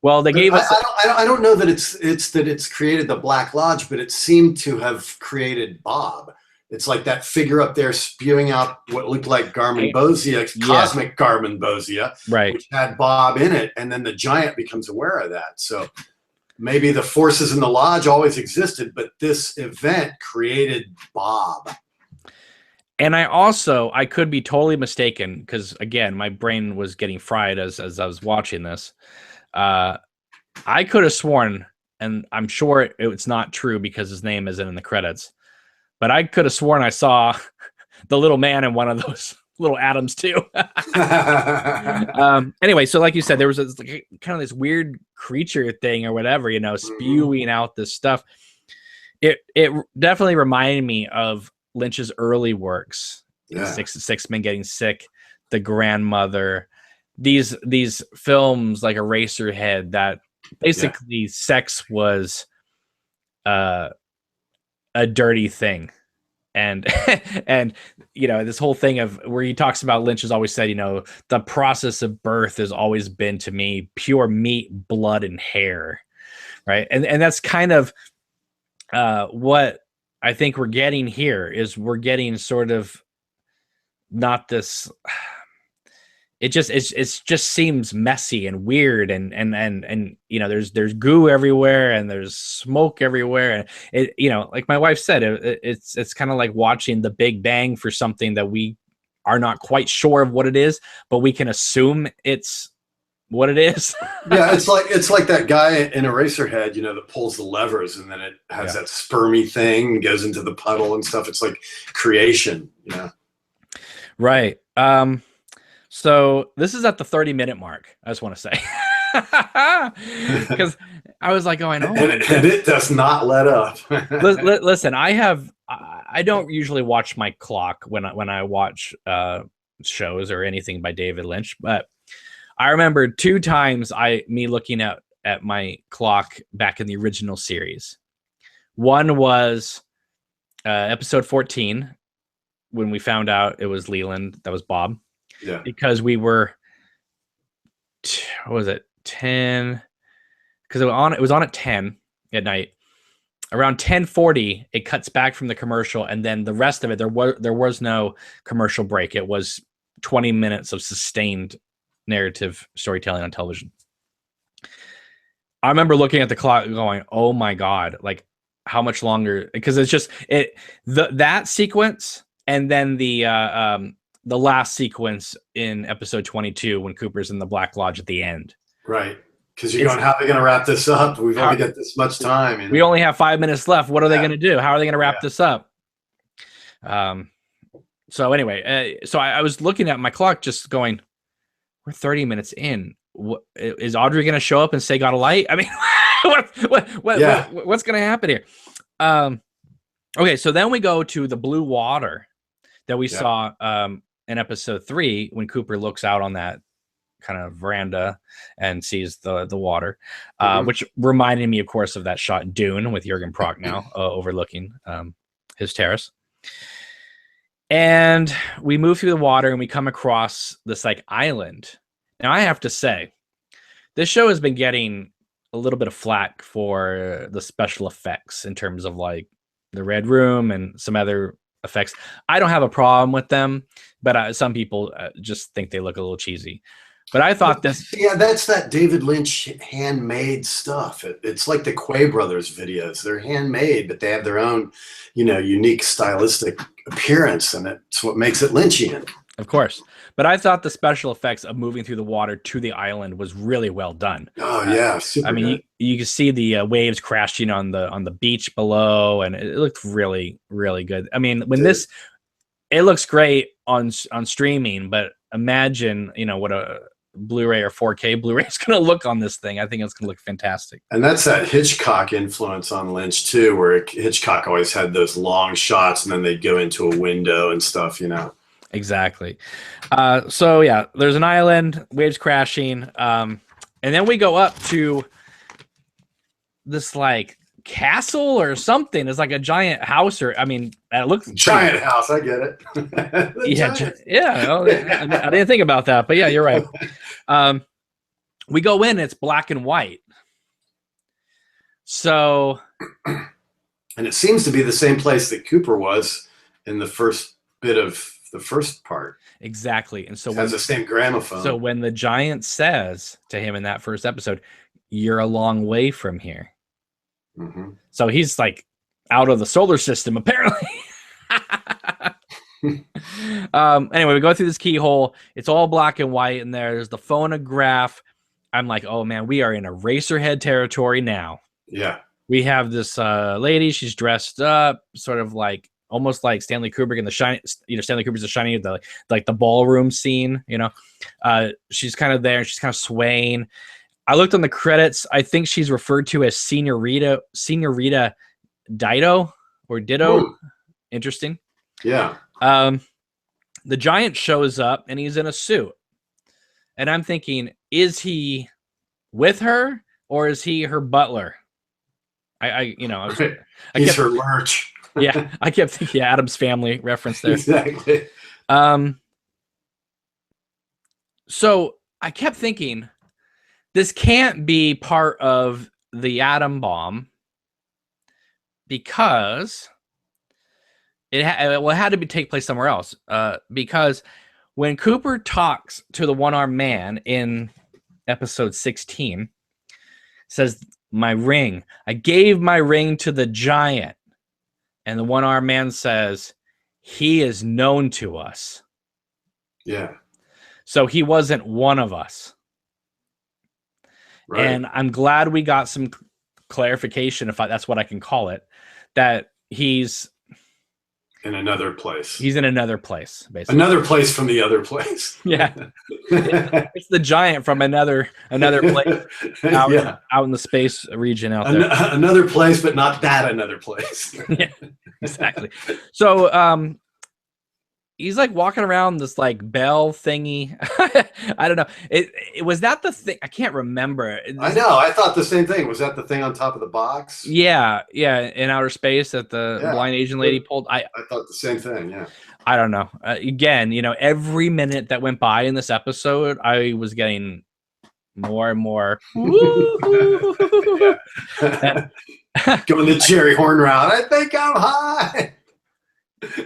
[SPEAKER 1] Well, they gave us.
[SPEAKER 2] I don't know that it's created the Black Lodge, but it seemed to have created Bob. It's like that figure up there spewing out what looked like Garmonbosia, cosmic Garmonbosia,
[SPEAKER 1] right?
[SPEAKER 2] Which had Bob in it, and then the giant becomes aware of that. So maybe the forces in the lodge always existed, but this event created Bob.
[SPEAKER 1] And I could be totally mistaken because again, my brain was getting fried as I was watching this. I could have sworn, and I'm sure it's not true because his name isn't in the credits, but I could have sworn I saw the little man in one of those little atoms too. Anyway, so like you said, there was kind of this weird creature thing or whatever, spewing out this stuff. It definitely reminded me of Lynch's early works. Six Men Getting Sick, The Grandmother. These films like Eraserhead, that basically sex was a dirty thing, and this whole thing of where he talks about, Lynch has always said, the process of birth has always been to me pure meat, blood, and hair, right? And that's kind of what I think we're getting here. Is we're getting sort of not this. It just seems messy and weird, and there's goo everywhere and there's smoke everywhere, and like my wife said, it's kind of like watching the Big Bang for something that we are not quite sure of what it is, but we can assume it's what it is.
[SPEAKER 2] It's like that guy in Eraserhead, that pulls the levers and then it has that spermy thing, goes into the puddle and stuff. It's like creation,
[SPEAKER 1] Right. So this is at the 30-minute mark. I just want to say, because I was like, oh, I know,
[SPEAKER 2] and it does not let up.
[SPEAKER 1] Listen, I don't usually watch my clock when I watch shows or anything by David Lynch, but I remember 2 times me looking at my clock back in the original series. One was episode 14 when we found out it was Leland, that was Bob.
[SPEAKER 2] Yeah.
[SPEAKER 1] Because we were, what was it, 10? Because it was on at 10 at night. Around 10:40, it cuts back from the commercial, and then the rest of it, there was no commercial break. It was 20 minutes of sustained narrative storytelling on television. I remember looking at the clock going, oh my God, like how much longer? Because it's just that sequence, and then the last sequence in episode 22 when Cooper's in the Black Lodge at the end.
[SPEAKER 2] Right. Because you're going, how are they going to wrap this up? We've only got this much time. You know?
[SPEAKER 1] We only have 5 minutes left. What are they going to do? How are they going to wrap this up? So anyway, so I was looking at my clock just going, we're 30 minutes in. Is Audrey going to show up and say got a light? I mean, what's going to happen here? Okay, so then we go to the blue water that we saw in episode 3 when Cooper looks out on that kind of veranda and sees the water, which reminded me, of course, of that shot in Dune with Jürgen Prochnow overlooking his terrace. And we move through the water and we come across this like island. Now I have to say, this show has been getting a little bit of flack for the special effects in terms of like the Red Room and some other effects. I don't have a problem with them, but some people just think they look a little cheesy. But I thought this...
[SPEAKER 2] Yeah, that's that David Lynch handmade stuff. It's like the Quay brothers videos. They're handmade, but they have their own, unique stylistic appearance, and it's what makes it Lynchian.
[SPEAKER 1] Of course. But I thought the special effects of moving through the water to the island was really well done.
[SPEAKER 2] Oh, yeah. Super
[SPEAKER 1] I mean, you can see the waves crashing on the beach below, and it looked really, really good. I mean, it looks great on streaming, but imagine, what a Blu-ray or 4K Blu-ray is going to look on this thing. I think it's going to look fantastic.
[SPEAKER 2] And that's that Hitchcock influence on Lynch too, where Hitchcock always had those long shots and then they'd go into a window and stuff,
[SPEAKER 1] Exactly. So yeah, there's an island, waves crashing, and then we go up to this like castle or something. It's like a giant house, or it looks
[SPEAKER 2] giant house. I get it.
[SPEAKER 1] I didn't think about that, but yeah, you're right. We go in, it's black and white. So,
[SPEAKER 2] and it seems to be the same place that Cooper was in the first bit of the first part.
[SPEAKER 1] Exactly. And so
[SPEAKER 2] it has the same gramophone.
[SPEAKER 1] So when the giant says to him in that first episode, "You're a long way from here."
[SPEAKER 2] Mm-hmm.
[SPEAKER 1] So he's like out of the solar system, apparently. Anyway, we go through this keyhole. It's all black and white in there. There's the phonograph. I'm like, oh man, we are in Eraserhead territory now.
[SPEAKER 2] Yeah.
[SPEAKER 1] We have this lady. She's dressed up, sort of like almost like Stanley Kubrick in The Shining. Stanley Kubrick's The Shining, the ballroom scene. She's kind of there. She's kind of swaying. I looked on the credits. I think she's referred to as Senorita Dido or Ditto. Ooh. Interesting.
[SPEAKER 2] Yeah.
[SPEAKER 1] The giant shows up and he's in a suit. And I'm thinking, is he with her or is he her butler?
[SPEAKER 2] He's her lurch.
[SPEAKER 1] Yeah, I kept thinking Addams Family reference there.
[SPEAKER 2] Exactly.
[SPEAKER 1] So I kept thinking, this can't be part of the atom bomb because it had to take place somewhere else. Because when Cooper talks to the one-armed man in episode 16, says, "My ring. I gave my ring to the giant." And the one-armed man says, "He is known to us."
[SPEAKER 2] Yeah.
[SPEAKER 1] So he wasn't one of us. Right. And I'm glad we got some clarification, if that's what I can call it, that he's
[SPEAKER 2] in another place.
[SPEAKER 1] He's in another place, basically.
[SPEAKER 2] Another place from the other place.
[SPEAKER 1] Yeah. It's the giant from another place out in the space region out there.
[SPEAKER 2] Another place, but not that another place.
[SPEAKER 1] Yeah, exactly. So, he's like walking around this like bell thingy. I don't know. It was that the thing. I can't remember.
[SPEAKER 2] I know. I thought the same thing. Was that the thing on top of the box?
[SPEAKER 1] Yeah, in outer space that the blind Asian lady pulled. I
[SPEAKER 2] thought the same thing. Yeah.
[SPEAKER 1] I don't know. Again, every minute that went by in this episode, I was getting more and more.
[SPEAKER 2] Going the Jerry Horn route. I think I'm high.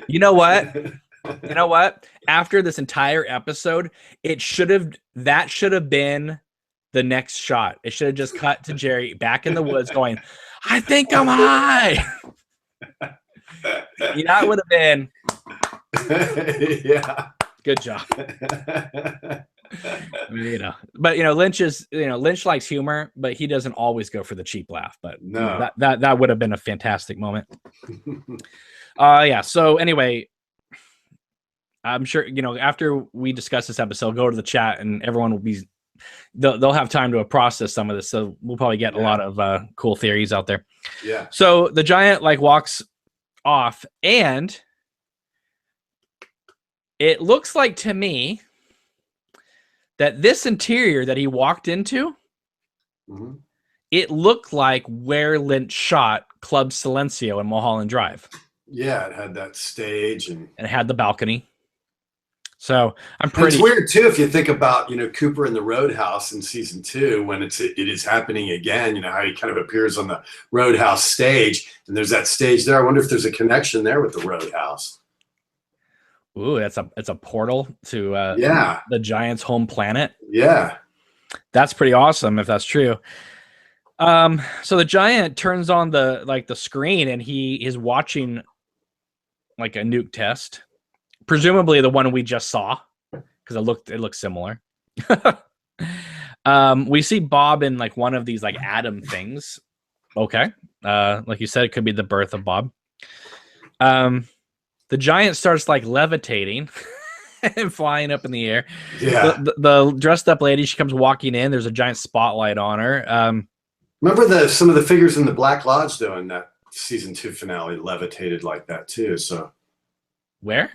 [SPEAKER 1] You know what? After this entire episode, that should have been the next shot. It should have just cut to Jerry back in the woods going, I think I'm high. That would have been.
[SPEAKER 2] Yeah.
[SPEAKER 1] Good job. But Lynch likes humor, but he doesn't always go for the cheap laugh. But
[SPEAKER 2] no,
[SPEAKER 1] that would have been a fantastic moment. Yeah. So anyway, I'm sure after we discuss this episode, go to the chat and everyone will be. They'll have time to process some of this, so we'll probably get a lot of cool theories out there.
[SPEAKER 2] Yeah.
[SPEAKER 1] So the giant walks off, and it looks like to me that this interior that he walked into, it looked like where Lynch shot Club Silencio in Mulholland Drive.
[SPEAKER 2] Yeah, it had that stage and
[SPEAKER 1] it had the balcony. So I'm pretty.
[SPEAKER 2] It's weird too if you think about Cooper in the Roadhouse in season 2 when it is happening again. How he kind of appears on the Roadhouse stage, and there's that stage there. I wonder if there's a connection there with the Roadhouse.
[SPEAKER 1] Ooh, it's a portal to the Giants' home planet.
[SPEAKER 2] Yeah,
[SPEAKER 1] that's pretty awesome if that's true. So the Giant turns on the screen, and he is watching like a nuke test. Presumably the one we just saw, because it looked similar. We see Bob in one of these atom things. Okay, like you said, it could be the birth of Bob. The Giant starts levitating and flying up in the air.
[SPEAKER 2] Yeah,
[SPEAKER 1] the dressed up lady, she comes walking in. There's a giant spotlight on her.
[SPEAKER 2] Remember some of the figures in the Black Lodge though in that season 2 finale levitated like that too. So
[SPEAKER 1] where?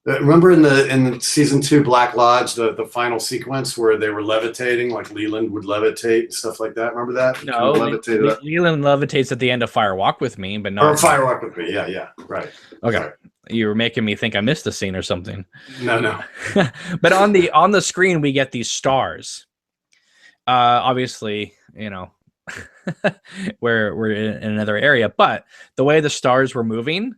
[SPEAKER 2] Remember in the season 2 Black Lodge, the final sequence where they were levitating, like Leland would levitate and stuff like that. Remember that?
[SPEAKER 1] No, Leland levitates at the end of Fire Walk with Me, but not.
[SPEAKER 2] Or Fire Walk with Me. Yeah, right.
[SPEAKER 1] Okay,
[SPEAKER 2] sorry.
[SPEAKER 1] You were making me think I missed a scene or something.
[SPEAKER 2] No.
[SPEAKER 1] But on the screen we get these stars. Obviously, we're in another area, but the way the stars were moving.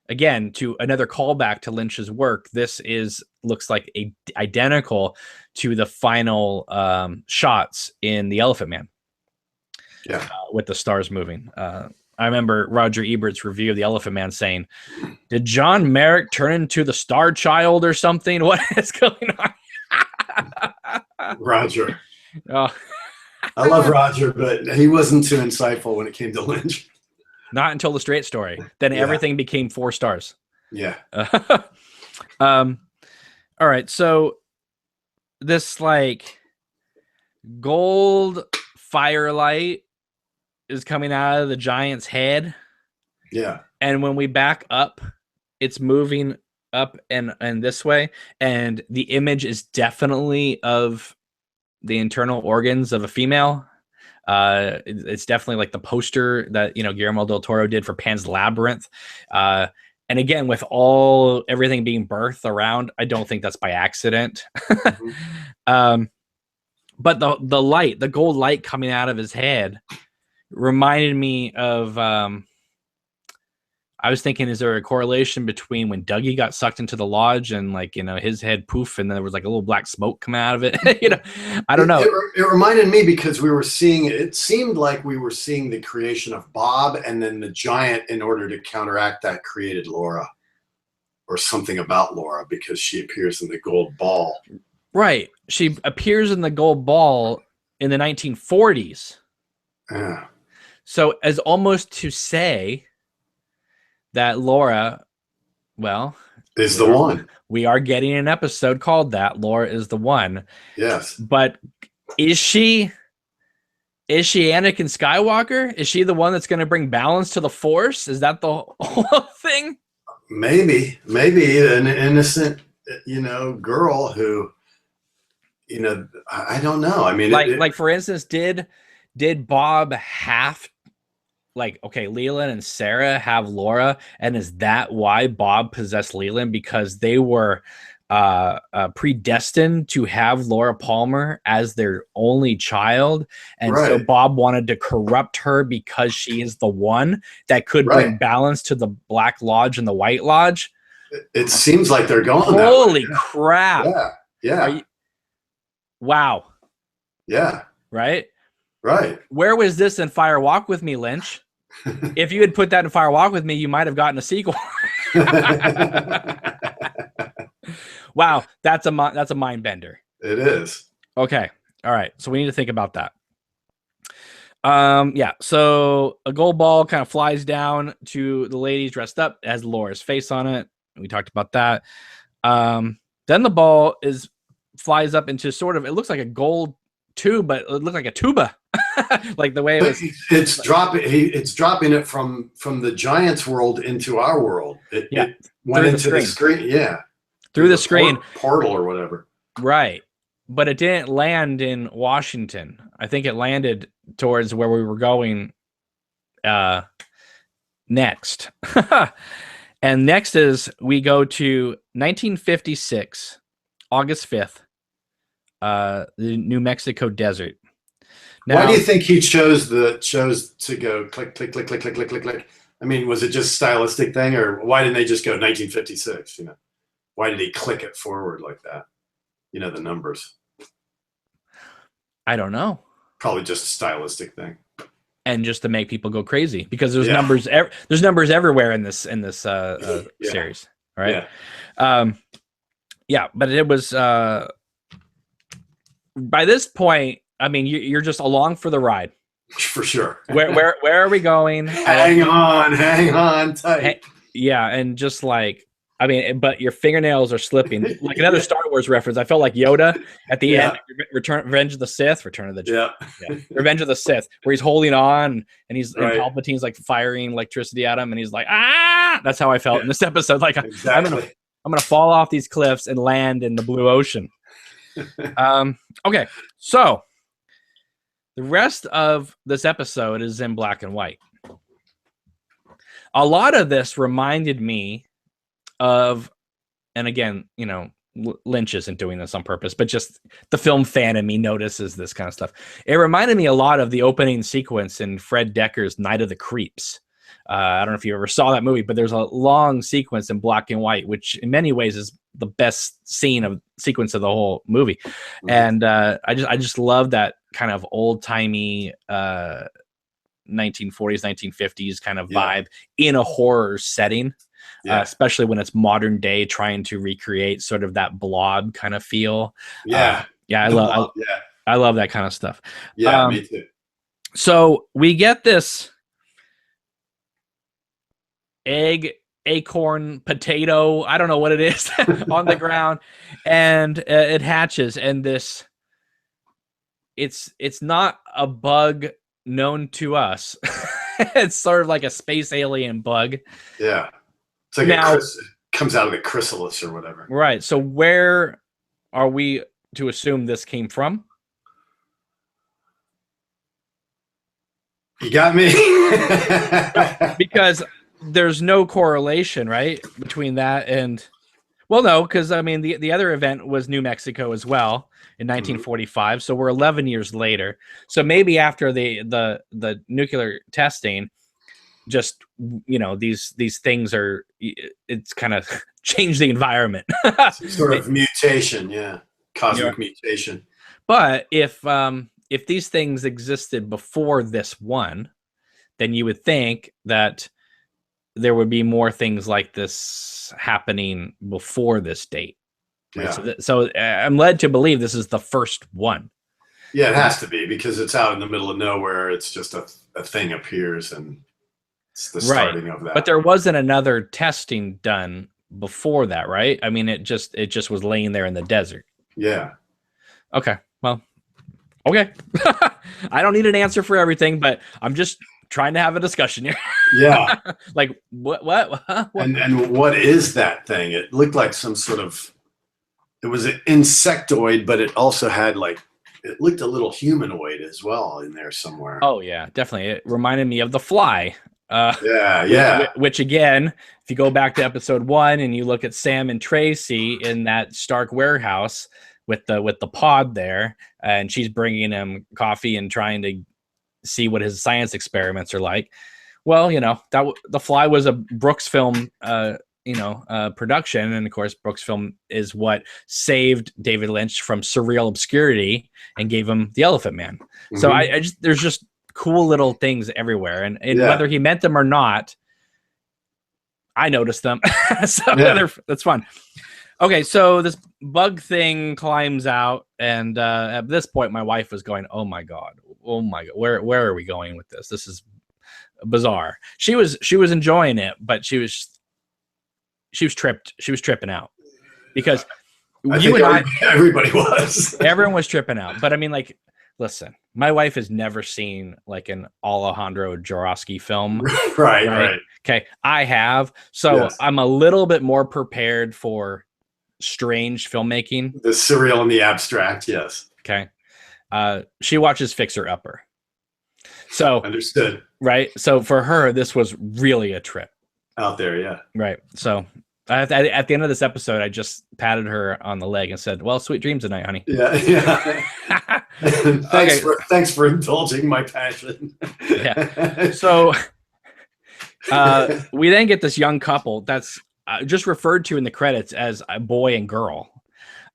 [SPEAKER 1] Again, to another callback to Lynch's work, this looks like identical to the final shots in The Elephant Man.
[SPEAKER 2] Yeah,
[SPEAKER 1] with the stars moving. I remember Roger Ebert's review of The Elephant Man saying, "Did John Merrick turn into the Star Child or something? What is going on?"
[SPEAKER 2] Roger.
[SPEAKER 1] Oh.
[SPEAKER 2] I love Roger, but he wasn't too insightful when it came to Lynch.
[SPEAKER 1] Not until The Straight Story. Then everything became 4 stars.
[SPEAKER 2] Yeah.
[SPEAKER 1] All right. So this gold firelight is coming out of the Giant's head.
[SPEAKER 2] Yeah.
[SPEAKER 1] And when we back up, it's moving up and this way. And the image is definitely of the internal organs of a female. It's definitely the poster that Guillermo del Toro did for Pan's Labyrinth, and again with everything being birthed around, I don't think that's by accident. But the gold light coming out of his head reminded me of. I was thinking, is there a correlation between when Dougie got sucked into the lodge and his head poof, and then there was a little black smoke coming out of it? I don't know.
[SPEAKER 2] It reminded me because it seemed like we were seeing the creation of Bob, and then the Giant, in order to counteract that, created Laura, or something about Laura, because she appears in the gold ball.
[SPEAKER 1] Right. She appears in the gold ball in the 1940s.
[SPEAKER 2] Yeah.
[SPEAKER 1] So as almost to say that Laura,
[SPEAKER 2] is the one.
[SPEAKER 1] We are getting an episode called that. Laura is the one.
[SPEAKER 2] Yes.
[SPEAKER 1] But is she Anakin Skywalker? Is she the one that's going to bring balance to the Force? Is that the whole thing?
[SPEAKER 2] maybe an innocent, girl who, I don't know. I mean,
[SPEAKER 1] Like for instance, did Bob have, like, okay, Leland and Sarah have Laura, and is that why Bob possessed Leland, because they were predestined to have Laura Palmer as their only child, and so
[SPEAKER 2] right,
[SPEAKER 1] Bob wanted to corrupt her because she is the one that could bring
[SPEAKER 2] right.
[SPEAKER 1] balance to the Black Lodge and the White Lodge?
[SPEAKER 2] It seems like they're going
[SPEAKER 1] Holy
[SPEAKER 2] that way.
[SPEAKER 1] crap!
[SPEAKER 2] Yeah, yeah,
[SPEAKER 1] Wow!
[SPEAKER 2] yeah.
[SPEAKER 1] Right?
[SPEAKER 2] Right.
[SPEAKER 1] Where was this in Fire Walk with Me, Lynch? If you had put that in Fire Walk with Me, you might have gotten a sequel. Wow, that's a mind bender.
[SPEAKER 2] It is.
[SPEAKER 1] Okay, all right. So we need to think about that. Yeah. So a gold ball kind of flies down to the ladies dressed up, has Laura's face on it. We talked about that. Then the ball flies up into sort of, it looks like a gold tube, but it looked like a tuba. Like the way it was.
[SPEAKER 2] It's dropping it from the Giants world into our world. It went into the screen. Yeah.
[SPEAKER 1] Through the screen.
[SPEAKER 2] Portal or whatever.
[SPEAKER 1] Right. But it didn't land in Washington. I think it landed towards where we were going next. And next is we go to 1956, August 5th, the New Mexico desert.
[SPEAKER 2] Now, why do you think he chose to go click, click, click, click, click, click, click, click? I mean, was it just stylistic thing, or why didn't they just go 1956? Why did he click it forward like that? The numbers.
[SPEAKER 1] I don't know.
[SPEAKER 2] Probably just a stylistic thing.
[SPEAKER 1] And just to make people go crazy, because there's numbers. There's numbers everywhere in this series. All right. But it was by this point. I mean, you're just along for the ride.
[SPEAKER 2] For sure.
[SPEAKER 1] Where are we going?
[SPEAKER 2] Hang on tight.
[SPEAKER 1] And just like, I mean, but your fingernails are slipping. Like another Star Wars reference. I felt like Yoda at the end, Revenge of the Sith, Revenge of the Sith, where he's holding on and and Palpatine's like firing electricity at him, and he's like, ah! That's how I felt in this episode. Like,
[SPEAKER 2] exactly.
[SPEAKER 1] I'm gonna fall off these cliffs and land in the blue ocean. Okay, so the rest of this episode is in black and white. A lot of this reminded me of, and again, Lynch isn't doing this on purpose, but just the film fan in me notices this kind of stuff. It reminded me a lot of the opening sequence in Fred Decker's Night of the Creeps. I don't know if you ever saw that movie, but there's a long sequence in black and white, which in many ways is the best sequence of the whole movie. Mm-hmm. And I just love that kind of old timey 1940s, 1950s kind of vibe in a horror setting, especially when it's modern day, trying to recreate sort of that Blob kind of feel. I love that kind of stuff.
[SPEAKER 2] Yeah, me too.
[SPEAKER 1] So we get this acorn potato, I don't know what it is, on the ground, and it hatches, and this it's not a bug known to us. It's sort of like a space alien bug.
[SPEAKER 2] Yeah, it's like it comes out of the chrysalis or whatever. Right.
[SPEAKER 1] So where are we to assume this came from?
[SPEAKER 2] You got me.
[SPEAKER 1] Because there's no correlation, right, between that and, well, no, because I mean the other event was New Mexico as well in 1945, so we're 11 years later. So maybe after the nuclear testing, just these things are, it's kind of changed the environment.
[SPEAKER 2] Some sort of mutation, cosmic mutation.
[SPEAKER 1] But if these things existed before this one, then you would think that there would be more things like this happening before this date. Right?
[SPEAKER 2] Yeah.
[SPEAKER 1] So I'm led to believe this is the first one.
[SPEAKER 2] Yeah, it has to be, because it's out in the middle of nowhere. It's just a thing appears, and it's the starting of that.
[SPEAKER 1] But there wasn't another testing done before that, right? I mean, it just was laying there in the desert.
[SPEAKER 2] Yeah.
[SPEAKER 1] Okay. Well, okay. I don't need an answer for everything, but I'm just trying to have a discussion here.
[SPEAKER 2] Yeah.
[SPEAKER 1] Like what?
[SPEAKER 2] And what is that thing? It looked like some sort of, it was an insectoid, but it also had like, it looked a little humanoid as well in there somewhere.
[SPEAKER 1] Oh yeah, definitely. It reminded me of The Fly. Which again, if you go back to episode 1 and you look at Sam and Tracy in that Stark warehouse with the pod there, and she's bringing him coffee and trying to see what his science experiments are like. Well, that The Fly was a Brooks film, production, and of course, Brooks film is what saved David Lynch from surreal obscurity and gave him The Elephant Man. Mm-hmm. So there's just cool little things everywhere, and whether he meant them or not, I noticed them. So that's fun. Okay, so this bug thing climbs out, and at this point, my wife was going, "Oh my god, where are we going with this? This is bizarre." She was enjoying it, but she was tripping out because
[SPEAKER 2] everybody was.
[SPEAKER 1] Everyone was tripping out, but I mean, like, listen, my wife has never seen like an Alejandro Jodorowsky film.
[SPEAKER 2] Right.
[SPEAKER 1] Okay, I have, so yes. I'm a little bit more prepared for strange filmmaking,
[SPEAKER 2] the surreal and the abstract. Yes.
[SPEAKER 1] Okay. She watches Fixer Upper, so
[SPEAKER 2] understood.
[SPEAKER 1] Right. So for her, this was really a trip
[SPEAKER 2] out there. Yeah.
[SPEAKER 1] Right. So at the end of this episode, I just patted her on the leg and said, "Well, sweet dreams tonight, honey."
[SPEAKER 2] Yeah. Thanks for indulging my passion.
[SPEAKER 1] Yeah. So we then get this young couple that's just referred to in the credits as a boy and girl.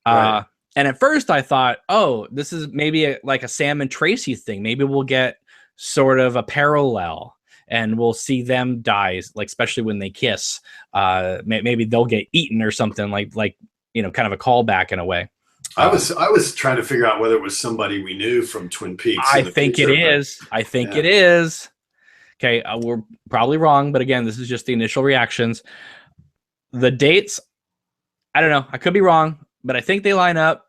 [SPEAKER 1] Right. And at first I thought, oh, this is maybe like a Sam and Tracy thing. Maybe we'll get sort of a parallel and we'll see them die, like, especially when they kiss. Maybe they'll get eaten or something, like kind of a callback in a way.
[SPEAKER 2] I was trying to figure out whether it was somebody we knew from Twin Peaks.
[SPEAKER 1] I think it is. It is. Okay, we're probably wrong, but again, this is just the initial reactions. The dates, I don't know. I could be wrong, but I think they line up.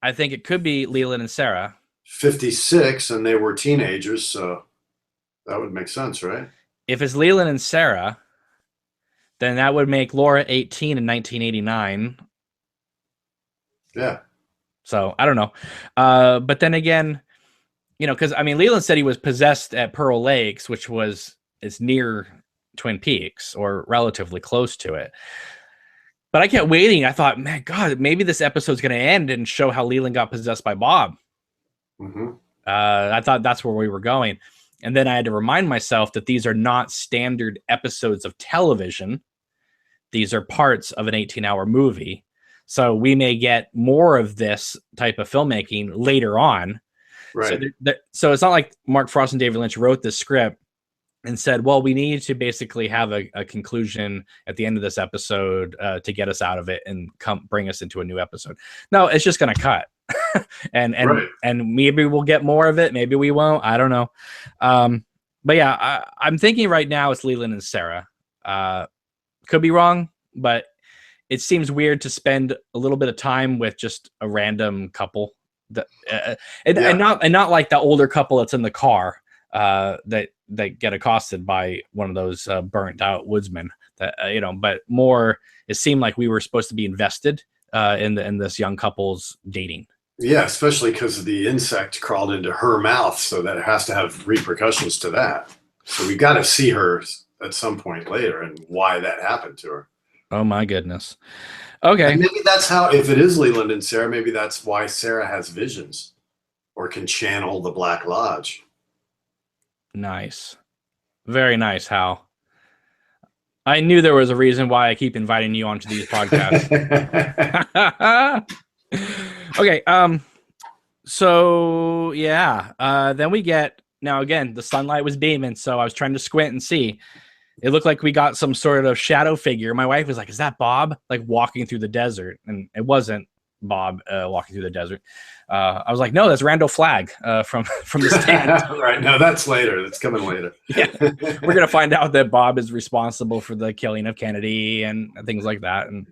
[SPEAKER 1] I think it could be Leland and Sarah.
[SPEAKER 2] 56, and they were teenagers, so that would make sense, right?
[SPEAKER 1] If it's Leland and Sarah, then that would make Laura 18 in 1989.
[SPEAKER 2] Yeah.
[SPEAKER 1] So I don't know. But then again, because I mean, Leland said he was possessed at Pearl Lakes, which is near Twin Peaks or relatively close to it. But I kept waiting. I thought, man, God, maybe this episode's going to end and show how Leland got possessed by Bob.
[SPEAKER 2] Mm-hmm.
[SPEAKER 1] I thought that's where we were going. And then I had to remind myself that these are not standard episodes of television. These are parts of an 18-hour movie. So we may get more of this type of filmmaking later on.
[SPEAKER 2] Right.
[SPEAKER 1] So it's not like Mark Frost and David Lynch wrote this script and said, well, we need to basically have a conclusion at the end of this episode to get us out of it and bring us into a new episode. No, it's just going to cut. and maybe we'll get more of it. Maybe we won't. I don't know. But yeah, I'm thinking right now it's Leland and Sarah. Could be wrong, but it seems weird to spend a little bit of time with just a random couple and not like the older couple that's in the car that get accosted by one of those burnt out woodsmen but more, it seemed like we were supposed to be invested in this young couple's dating.
[SPEAKER 2] Yeah, especially because the insect crawled into her mouth, so that it has to have repercussions to that. So we got to see her at some point later and why that happened to her.
[SPEAKER 1] Oh my goodness. Okay.
[SPEAKER 2] And maybe that's how, if it is Leland and Sarah, maybe that's why Sarah has visions or can channel the Black Lodge.
[SPEAKER 1] Nice. Very nice, Hal. I knew there was a reason why I keep inviting you onto these podcasts. Okay. So yeah. Then we get, now again, the sunlight was beaming, so I was trying to squint and see. It looked like we got some sort of shadow figure. My wife was like, "Is that Bob?" Like walking through the desert, and it wasn't Bob walking through the desert. I was like, "No, that's Randall Flagg from the stand."
[SPEAKER 2] Right. No, that's later. That's coming later.
[SPEAKER 1] Yeah, we're gonna find out that Bob is responsible for the killing of Kennedy and things like that. And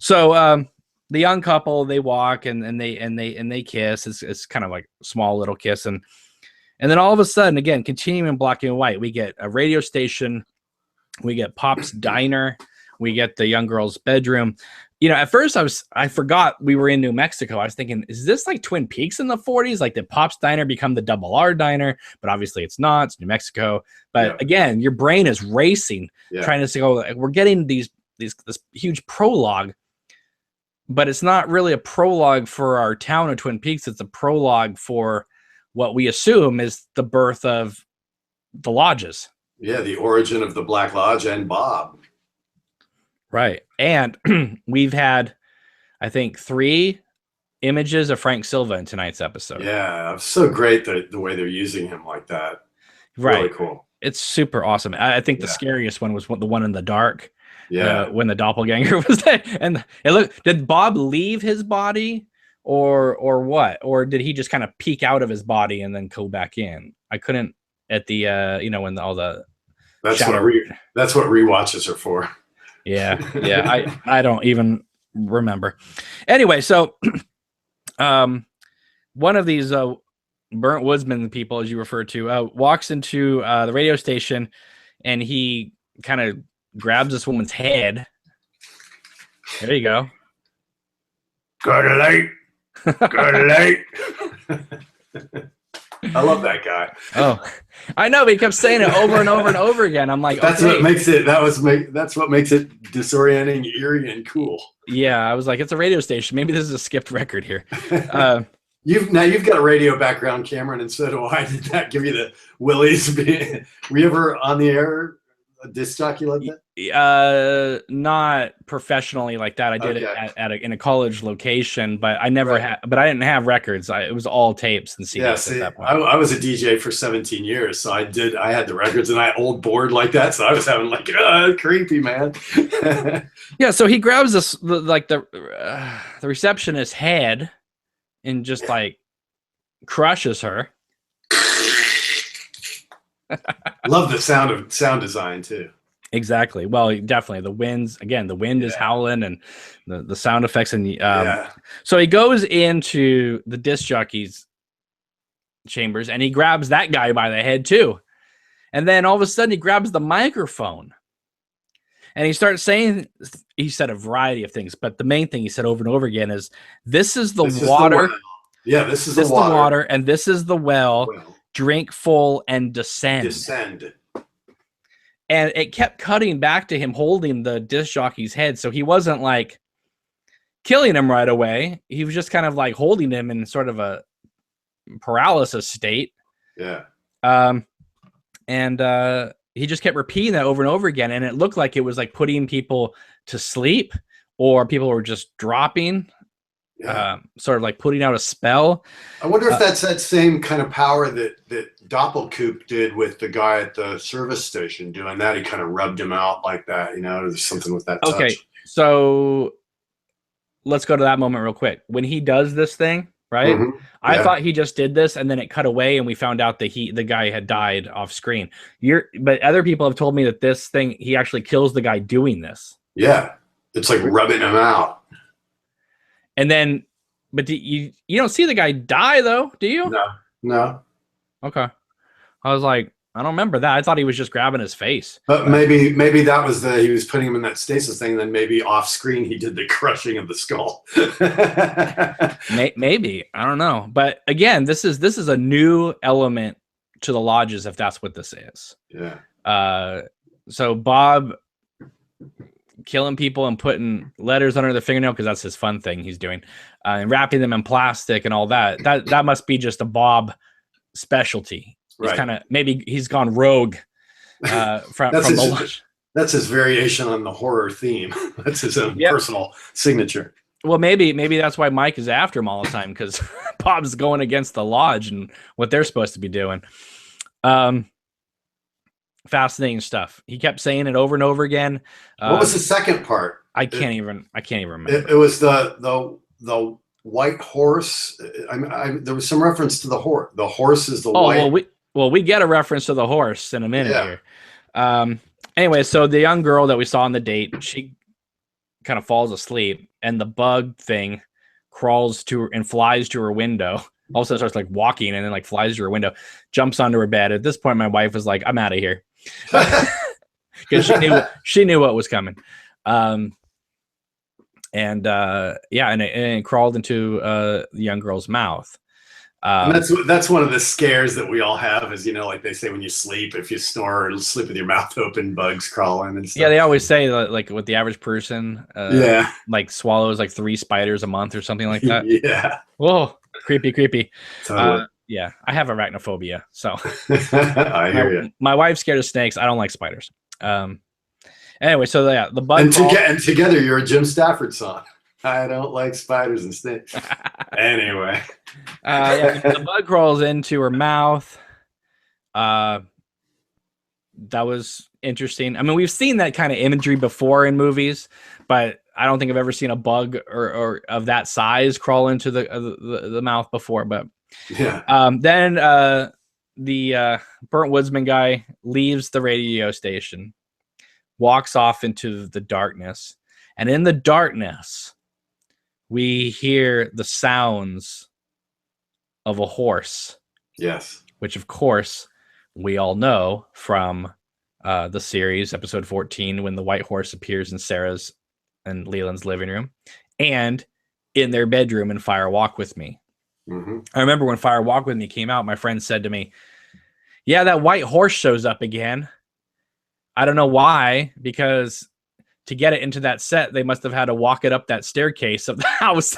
[SPEAKER 1] so the young couple, they walk and they kiss. It's kind of like a small little kiss, and And then all of a sudden, again, continuing in black and white, we get a radio station, we get Pop's diner, we get the young girl's bedroom. At first I forgot we were in New Mexico. I was thinking, is this like Twin Peaks in the 40s? Like, did Pop's diner become the Double R diner? But obviously it's not. It's New Mexico. But again, your brain is racing, trying to go. We're getting this huge prologue, but it's not really a prologue for our town of Twin Peaks. It's a prologue for what we assume is the birth of the lodges.
[SPEAKER 2] Yeah, the origin of the Black Lodge and Bob.
[SPEAKER 1] Right. And we've had, I think, 3 images of Frank Silva in tonight's episode.
[SPEAKER 2] Yeah, it's so great the way they're using him like that.
[SPEAKER 1] Right.
[SPEAKER 2] Really cool.
[SPEAKER 1] It's super awesome. I think the scariest one was the one in the dark.
[SPEAKER 2] Yeah.
[SPEAKER 1] When the doppelganger was there. And did Bob leave his body or what? Or did he just kind of peek out of his body and then go back in? I couldn't at the, when all the...
[SPEAKER 2] That's what rewatches are for.
[SPEAKER 1] Yeah. I don't even remember. Anyway, so one of these burnt woodsman people, as you refer to, walks into the radio station, and he kind of grabs this woman's head. There you go.
[SPEAKER 2] Good late. I love that guy.
[SPEAKER 1] Oh, I know, but he kept saying it over and over and over again. I'm like,
[SPEAKER 2] that's what makes it. That's what makes it disorienting, eerie, and cool.
[SPEAKER 1] Yeah, I was like, it's a radio station. Maybe this is a skipped record here.
[SPEAKER 2] You've got a radio background, Cameron, and so do I. Did that give you the willies? Were you ever on the air, a disc jockey like that?
[SPEAKER 1] Not professionally like that. I did it in a college location, but I never had. But I didn't have records. It was all tapes and CDs at that point.
[SPEAKER 2] I was a DJ for 17 years, so I had the records, and I old board like that, so I was having like, creepy, man.
[SPEAKER 1] Yeah, so he grabs the receptionist's head and just like crushes her.
[SPEAKER 2] Love the sound design too.
[SPEAKER 1] Exactly. Well, definitely the wind is howling, and the sound effects, and so he goes into the disc jockey's chambers, and he grabs that guy by the head too, and then all of a sudden he grabs the microphone, and he starts saying, he said a variety of things, but the main thing he said over and over again is, "This is the water."
[SPEAKER 2] This is the water,
[SPEAKER 1] and this is the well. Drink full and descend. And it kept cutting back to him holding the disc jockey's head. So he wasn't like killing him right away. He was just kind of like holding him in sort of a paralysis state.
[SPEAKER 2] Yeah.
[SPEAKER 1] And he just kept repeating that over and over again. And it looked like it was like putting people to sleep, or people were just dropping. Sort of like putting out a spell.
[SPEAKER 2] I wonder if that's that same kind of power that Doppelkoop did with the guy at the service station doing that. He kind of rubbed him out like that, there's something with that touch.
[SPEAKER 1] Okay, so let's go to that moment real quick. When he does this thing, right? Mm-hmm. I thought he just did this and then it cut away and we found out that the guy had died off screen. But other people have told me that this thing, he actually kills the guy doing this.
[SPEAKER 2] Yeah, it's like rubbing him out.
[SPEAKER 1] And then, but you don't see the guy die though, do you?
[SPEAKER 2] No.
[SPEAKER 1] Okay. I was like, I don't remember that. I thought he was just grabbing his face.
[SPEAKER 2] But maybe that was he was putting him in that stasis thing. Then maybe off screen he did the crushing of the skull.
[SPEAKER 1] Maybe, I don't know. But again, this is a new element to the lodges, if that's what this is.
[SPEAKER 2] Yeah.
[SPEAKER 1] So Bob killing people and putting letters under the fingernail, because that's his fun thing he's doing, and wrapping them in plastic and all that. That must be just a Bob specialty. He's kind of, maybe he's gone rogue from the lodge.
[SPEAKER 2] That's his variation on the horror theme. That's his own personal signature.
[SPEAKER 1] Well, maybe that's why Mike is after him all the time, because Bob's going against the lodge and what they're supposed to be doing. Fascinating stuff. He kept saying it over and over again.
[SPEAKER 2] What was the second part?
[SPEAKER 1] I can't even remember.
[SPEAKER 2] It was the white horse. There was some reference to the horse. The horse is the white.
[SPEAKER 1] Well, we get a reference to the horse in a minute here. Anyway, so the young girl that we saw on the date, she kind of falls asleep, and the bug thing crawls to her and flies to her window. all of a sudden starts like walking and then like flies through her window, jumps onto her bed. At this point, my wife was like, "I'm out of here," because she knew what was coming. And it crawled into the young girl's mouth.
[SPEAKER 2] And that's one of the scares that we all have, is, like they say, when you sleep, if you snore or sleep with your mouth open, bugs crawl in and stuff.
[SPEAKER 1] Yeah, they always say that, like, with the average person, like swallows like 3 spiders a month or something like that.
[SPEAKER 2] Yeah.
[SPEAKER 1] Whoa, creepy.
[SPEAKER 2] Totally.
[SPEAKER 1] Yeah, I have arachnophobia, so
[SPEAKER 2] I hear you.
[SPEAKER 1] My wife's scared of snakes. I don't like spiders. Anyway, so yeah, the bug.
[SPEAKER 2] And together, you're a Jim Stafford song. I don't like spiders and snakes. Anyway.
[SPEAKER 1] The bug crawls into her mouth. That was interesting. I mean, we've seen that kind of imagery before in movies, but I don't think I've ever seen a bug or of that size crawl into the mouth before. But
[SPEAKER 2] yeah.
[SPEAKER 1] Then the burnt woodsman guy leaves the radio station, walks off into the darkness, and in the darkness, we hear the sounds of a horse.
[SPEAKER 2] Yes.
[SPEAKER 1] Which, of course, we all know from the series, episode 14, when the white horse appears in Sarah's and Leland's living room and in their bedroom in Fire Walk with Me.
[SPEAKER 2] Mm-hmm.
[SPEAKER 1] I remember when Fire Walk with Me came out, my friend said to me, "Yeah, that white horse shows up again. I don't know why, because to get it into that set, they must have had to walk it up that staircase of the house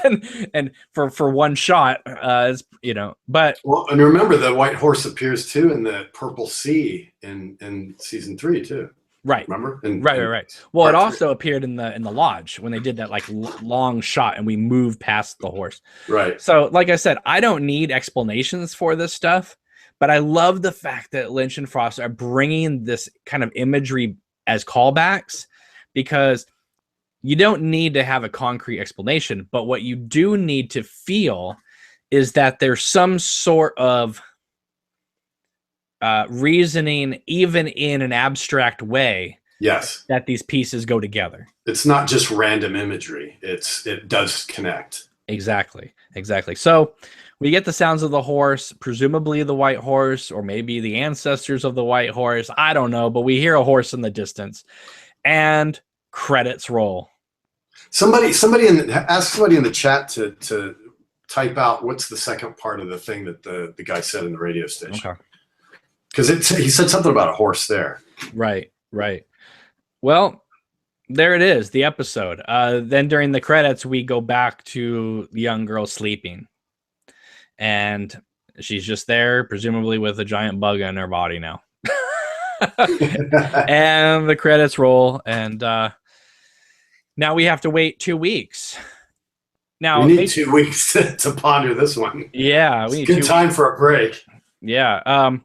[SPEAKER 1] and for one shot, but
[SPEAKER 2] and remember, the white horse appears too in the Purple Sea in season 3 too.
[SPEAKER 1] Right.
[SPEAKER 2] Remember?
[SPEAKER 1] Right. Well, it also appeared in the lodge when they did that like long shot and we moved past the horse.
[SPEAKER 2] Right.
[SPEAKER 1] So, like I said, I don't need explanations for this stuff, but I love the fact that Lynch and Frost are bringing this kind of imagery as callbacks, because you don't need to have a concrete explanation, but what you do need to feel is that there's some sort of reasoning, even in an abstract way.
[SPEAKER 2] Yes.
[SPEAKER 1] That these pieces go together.
[SPEAKER 2] It's not just random imagery. It does connect.
[SPEAKER 1] Exactly. So we get the sounds of the horse, presumably the white horse, or maybe the ancestors of the white horse. I don't know, but we hear a horse in the distance, and credits roll.
[SPEAKER 2] Ask somebody in the chat to type out what's the second part of the thing that the guy said in the radio station.
[SPEAKER 1] Okay.
[SPEAKER 2] Because he said something about a horse there.
[SPEAKER 1] Right. Well, there it is, the episode. Then during the credits, we go back to the young girl sleeping. And she's just there, presumably with a giant bug in her body now. And the credits roll, and now we have to wait 2 weeks. Now
[SPEAKER 2] we need 2 weeks to ponder this one.
[SPEAKER 1] Yeah, we need
[SPEAKER 2] good time for a break.
[SPEAKER 1] Yeah, a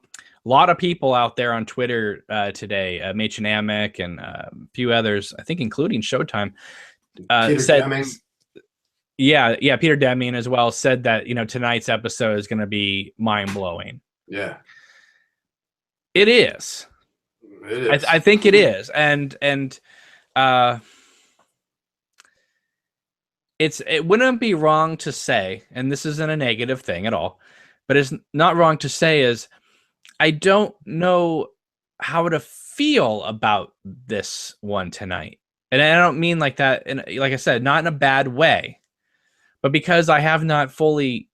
[SPEAKER 1] lot of people out there on Twitter today, Mach and Amick and a few others, I think, including Showtime, said, Deming. Yeah, Peter Deming as well, said that tonight's episode is going to be mind blowing.
[SPEAKER 2] Yeah,
[SPEAKER 1] it is. I think it is, and it wouldn't be wrong to say, and this isn't a negative thing at all, but it's not wrong to say is I don't know how to feel about this one tonight, and I don't mean like that, and like I said, not in a bad way, but because I have not fully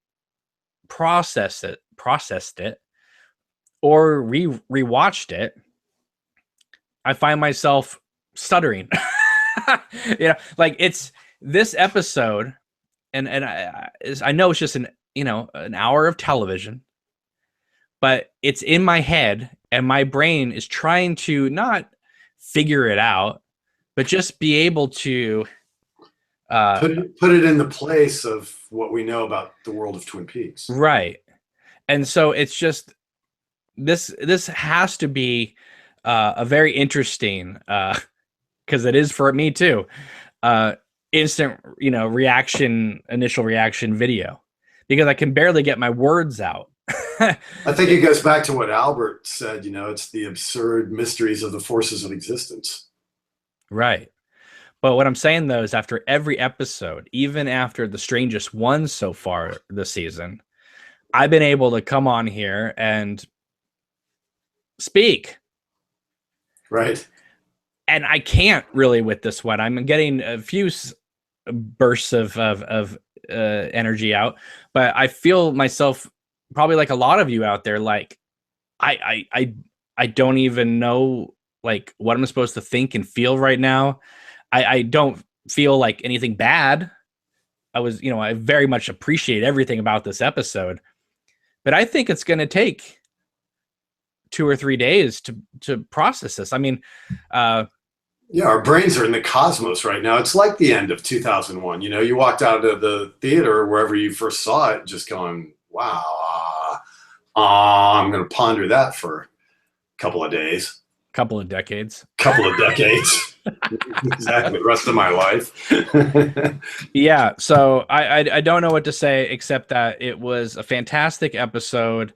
[SPEAKER 1] processed it, or rewatched it. I find myself stuttering. Like it's this episode, and I know it's just an hour of television, but it's in my head, and my brain is trying to not figure it out, but just be able to
[SPEAKER 2] put it in the place of what we know about the world of Twin Peaks.
[SPEAKER 1] Right. And so it's just this has to be a very interesting, because it is for me too, instant initial reaction video, because I can barely get my words out.
[SPEAKER 2] I think it goes back to what Albert said, it's the absurd mysteries of the forces of existence.
[SPEAKER 1] Right. But what I'm saying, though, is after every episode, even after the strangest one so far this season, I've been able to come on here and speak.
[SPEAKER 2] Right.
[SPEAKER 1] And I can't really with this one. I'm getting a few bursts of energy out, but I feel myself probably like a lot of you out there. Like I don't even know like what I'm supposed to think and feel right now. I don't feel like anything bad. I very much appreciate everything about this episode, but I think it's going to take 2 or 3 days to process this. I mean,
[SPEAKER 2] yeah, our brains are in the cosmos right now. It's like the end of 2001. You walked out of the theater, wherever you first saw it, just going, wow, I'm going to ponder that for a couple of days.
[SPEAKER 1] Couple of decades.
[SPEAKER 2] Exactly. The rest of my life.
[SPEAKER 1] Yeah. So I don't know what to say except that it was a fantastic episode.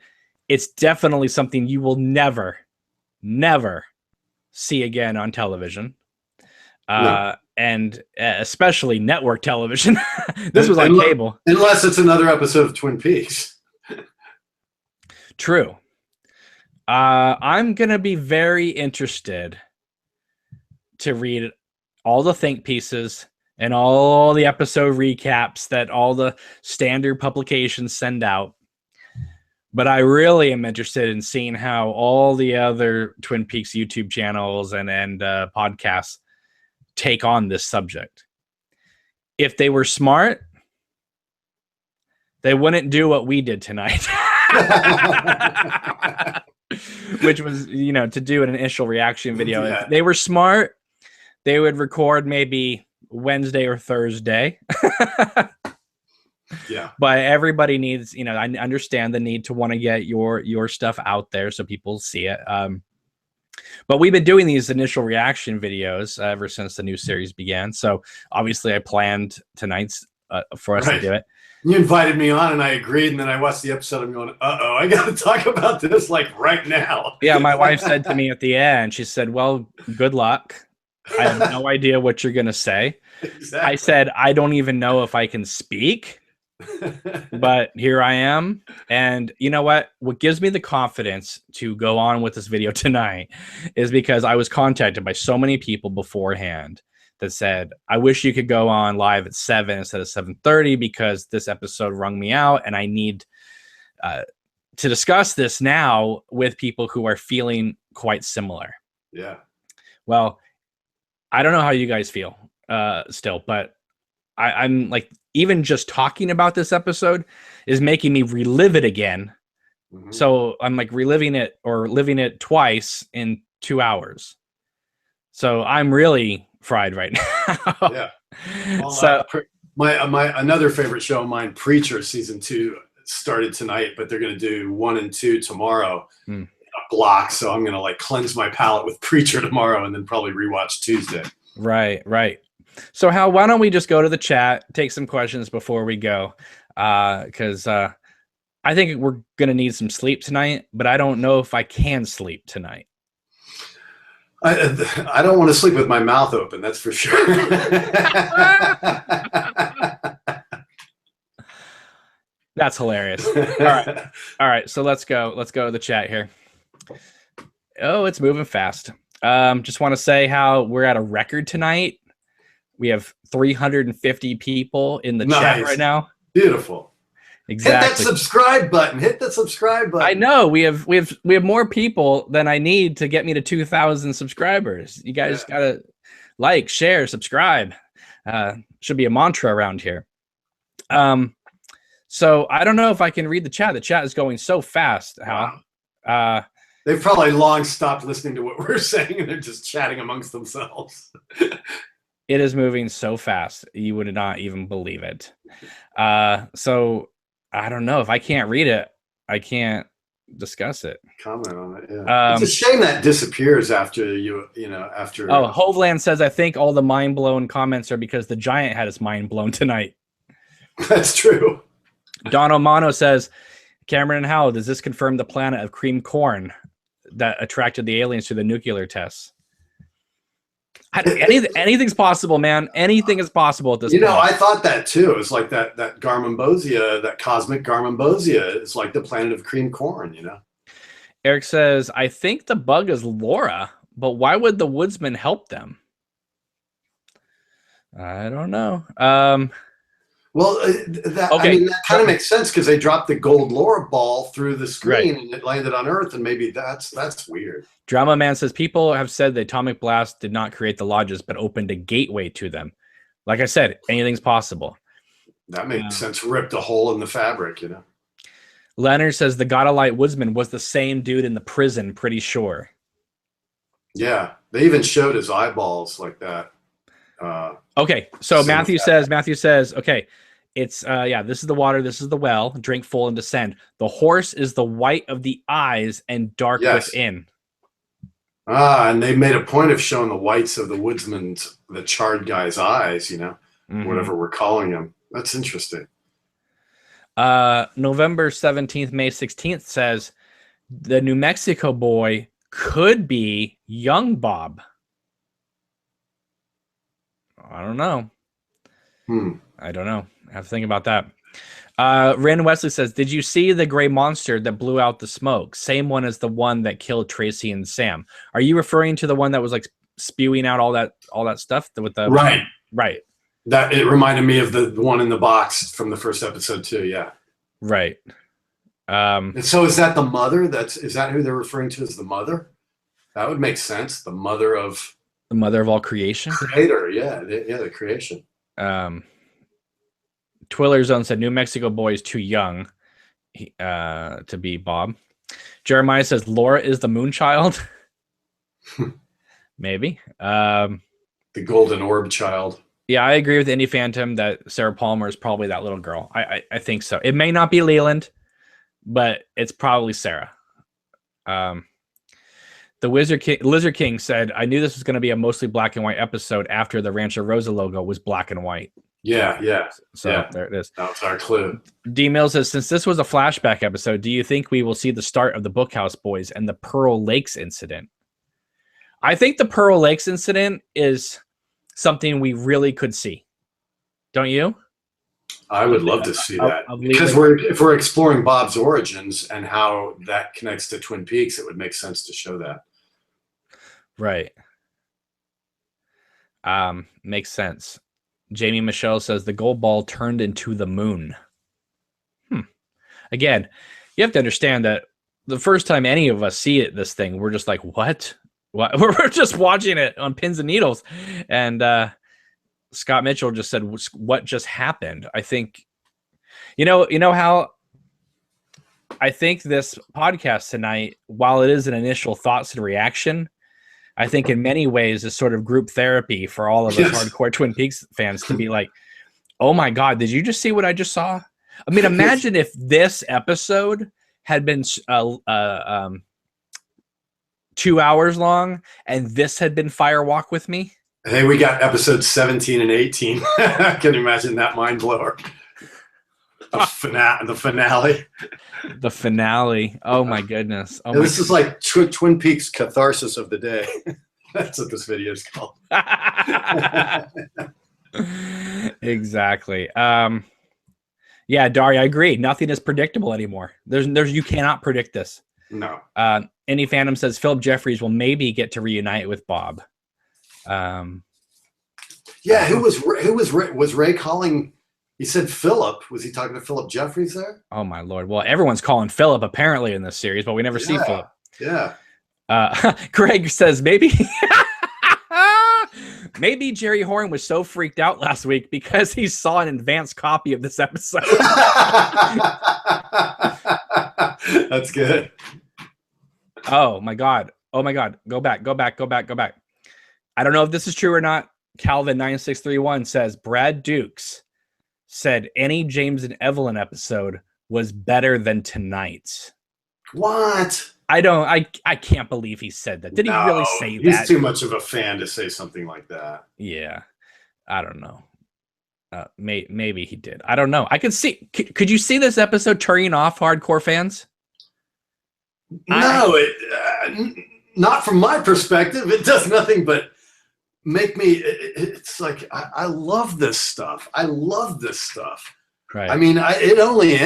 [SPEAKER 1] It's definitely something you will never see again on television. No. And especially network television. This was on cable.
[SPEAKER 2] Unless it's another episode of Twin Peaks.
[SPEAKER 1] True. I'm going to be very interested to read all the think pieces and all the episode recaps that all the standard publications send out. But I really am interested in seeing how all the other Twin Peaks YouTube channels and podcasts take on this subject. If they were smart, they wouldn't do what we did tonight. Which was, to do an initial reaction video. Yeah. If they were smart, they would record maybe Wednesday or Thursday.
[SPEAKER 2] Yeah.
[SPEAKER 1] But everybody needs, I understand the need to want to get your stuff out there so people see it. But we've been doing these initial reaction videos ever since the new series began. So obviously I planned tonight's for us to do it.
[SPEAKER 2] You invited me on and I agreed, and then I watched the episode. I'm going, uh-oh, I got to talk about this like right now.
[SPEAKER 1] Yeah, my wife said to me at the end, she said, well, good luck. I have no idea what you're going to say. Exactly. I said, I don't even know if I can speak, but here I am. And you know what? What gives me the confidence to go on with this video tonight is because I was contacted by so many people beforehand that said, I wish you could go on live at 7 instead of 7:30 because this episode wrung me out and I need to discuss this now with people who are feeling quite similar.
[SPEAKER 2] Yeah.
[SPEAKER 1] Well, I don't know how you guys feel still, but I'm like, even just talking about this episode is making me relive it again. Mm-hmm. So I'm like reliving it or living it twice in 2 hours. So I'm really fried right now.
[SPEAKER 2] Yeah. Well, so my another favorite show of mine, Preacher season 2, started tonight, but they're going to do 1 and 2 tomorrow in a block. So I'm going to like cleanse my palate with Preacher tomorrow and then probably rewatch Tuesday.
[SPEAKER 1] Right. So Hal, why don't we just go to the chat, take some questions before we go? Because I think we're going to need some sleep tonight, but I don't know if I can sleep tonight.
[SPEAKER 2] I don't want to sleep with my mouth open. That's for sure.
[SPEAKER 1] That's hilarious. All right. So let's go to the chat here. Oh, it's moving fast. Just want to say how we're at a record tonight. We have 350 people in the chat right now.
[SPEAKER 2] Beautiful.
[SPEAKER 1] Exactly.
[SPEAKER 2] Hit that subscribe button. Hit the subscribe button.
[SPEAKER 1] I know we have more people than I need to get me to 2,000 subscribers. You guys gotta like, share, subscribe. Should be a mantra around here. So I don't know if I can read the chat. The chat is going so fast. Hal.
[SPEAKER 2] Wow. They've probably long stopped listening to what we're saying and they're just chatting amongst themselves.
[SPEAKER 1] It is moving so fast. You would not even believe it. So I don't know if I can't read it. I can't discuss it.
[SPEAKER 2] Comment on it. Yeah. It's a shame that disappears after after.
[SPEAKER 1] Oh, Hoveland says, I think all the mind blown comments are because the giant had his mind blown tonight.
[SPEAKER 2] That's true.
[SPEAKER 1] Don Omano says, Cameron and Hal, does this confirm the planet of cream corn that attracted the aliens to the nuclear tests? Anything's possible, man. Anything is possible at this point.
[SPEAKER 2] I thought that too. It's like that Garmonbosia, that cosmic Garmonbosia is like the planet of cream corn,
[SPEAKER 1] Eric says, I think the bug is Laura, but why would the woodsman help them? I don't know.
[SPEAKER 2] Well, that kind of makes sense because they dropped the gold Laura ball through the screen and it landed on Earth, and maybe that's weird.
[SPEAKER 1] Drama Man says people have said the atomic blast did not create the lodges, but opened a gateway to them. Like I said, anything's possible.
[SPEAKER 2] That makes sense. Ripped a hole in the fabric,
[SPEAKER 1] Leonard says the God of Light woodsman was the same dude in the prison, pretty sure.
[SPEAKER 2] Yeah, they even showed his eyeballs like that.
[SPEAKER 1] Okay, so Matthew says, okay, it's this is the water, this is the well, drink full and descend. The horse is the white of the eyes and dark within.
[SPEAKER 2] And they made a point of showing the whites of the woodsman's, the charred guy's eyes, whatever we're calling him. That's interesting.
[SPEAKER 1] November 17th, May 16th says the New Mexico boy could be young Bob. I don't know. I don't know. I have to think about that. Rand Wesley says, did you see the gray monster that blew out the smoke? Same one as the one that killed Tracy and Sam. Are you referring to the one that was like spewing out all that stuff with the right?
[SPEAKER 2] That it reminded me of the one in the box from the first episode too. Yeah.
[SPEAKER 1] Right.
[SPEAKER 2] And so is that the mother? Is that who they're referring to as the mother? That would make sense. The mother of
[SPEAKER 1] all creation.
[SPEAKER 2] Creator. Yeah. The creation.
[SPEAKER 1] Twiller Zone said New Mexico boy is too young to be Bob. Jeremiah says Laura is the moon child. Maybe. The
[SPEAKER 2] golden orb child.
[SPEAKER 1] Yeah, I agree with Indy Phantom that Sarah Palmer is probably that little girl. I think so. It may not be Leland, but it's probably Sarah. The Lizard King said, I knew this was going to be a mostly black and white episode after the Rancho Rosa logo was black and white.
[SPEAKER 2] Yeah.
[SPEAKER 1] So there it is.
[SPEAKER 2] That's our clue.
[SPEAKER 1] D Mill says, since this was a flashback episode, do you think we will see the start of the Bookhouse Boys and the Pearl Lakes incident? I think the Pearl Lakes incident is something we really could see. Don't you?
[SPEAKER 2] I would love to see that because if we're exploring Bob's origins and how that connects to Twin Peaks, it would make sense to show that.
[SPEAKER 1] Right. Makes sense. Jamie Michelle says the gold ball turned into the moon. Again, you have to understand that the first time any of us see this thing, we're just like, what? We're just watching it on pins and needles. And Scott Mitchell just said, what just happened? I think, you know how I think this podcast tonight, while it is an initial thoughts and reaction, I think in many ways is sort of group therapy for all of us hardcore Twin Peaks fans to be like, oh my God, did you just see what I just saw? I mean, imagine if this episode had been 2 hours long and this had been Fire Walk with Me.
[SPEAKER 2] Hey, we got episodes 17 and 18. Can you imagine that mind blower? The finale.
[SPEAKER 1] The finale. Oh my goodness.
[SPEAKER 2] This is like Twin Peaks catharsis of the day. That's what this video is called.
[SPEAKER 1] Exactly. Yeah, Dari, I agree. Nothing is predictable anymore. There's you cannot predict this.
[SPEAKER 2] No.
[SPEAKER 1] Any Phantom says Philip Jeffries will maybe get to reunite with Bob.
[SPEAKER 2] Yeah, who was Ray calling? He said Philip. Was he talking to Philip Jeffries there?
[SPEAKER 1] Oh my Lord! Well, everyone's calling Philip apparently in this series, but we never see Philip.
[SPEAKER 2] Yeah.
[SPEAKER 1] Greg says maybe maybe Jerry Horn was so freaked out last week because he saw an advanced copy of this episode.
[SPEAKER 2] That's good.
[SPEAKER 1] Oh my God. Go back. I don't know if this is true or not. Calvin 9631 says Brad Dukes said any James and Evelyn episode was better than tonight's.
[SPEAKER 2] What?
[SPEAKER 1] I can't believe he said that. Did he really say that?
[SPEAKER 2] He's too much of a fan to say something like that.
[SPEAKER 1] Yeah. I don't know. Maybe he did. I don't know. I could see. Could you see this episode turning off hardcore fans?
[SPEAKER 2] No, not from my perspective. It does nothing but make me. It's like I love this stuff. I love this stuff.
[SPEAKER 1] Right.
[SPEAKER 2] I mean, it only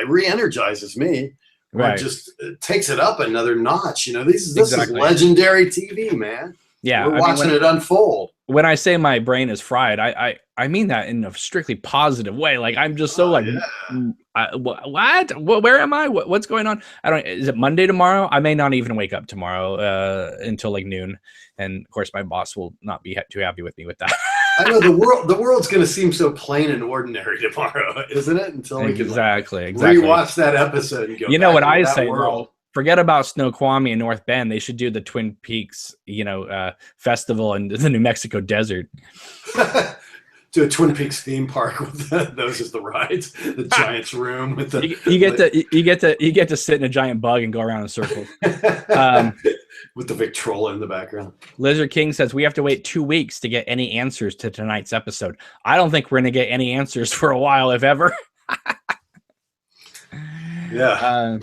[SPEAKER 2] re-energizes me. Or just takes it up another notch. You know, this is legendary TV, man.
[SPEAKER 1] Yeah,
[SPEAKER 2] we're watching it unfold.
[SPEAKER 1] When I say my brain is fried, I mean that in a strictly positive way. Like I'm just so what? Where am I? What's going on? I don't. Is it Monday tomorrow? I may not even wake up tomorrow until like noon, and of course my boss will not be too happy with me with that.
[SPEAKER 2] I know the world's going to seem so plain and ordinary tomorrow, isn't it? Until we can rewatch that episode and go.
[SPEAKER 1] You know what I say? Forget about Snoqualmie and North Bend. They should do the Twin Peaks, festival in the New Mexico desert.
[SPEAKER 2] Do a Twin Peaks theme park with those as the rides. The Giant's room with the.
[SPEAKER 1] You get to sit in a giant bug and go around in circles.
[SPEAKER 2] With the Victrola in the background.
[SPEAKER 1] Lizard King says we have to wait 2 weeks to get any answers to tonight's episode. I don't think we're going to get any answers for a while, if ever.
[SPEAKER 2] Yeah.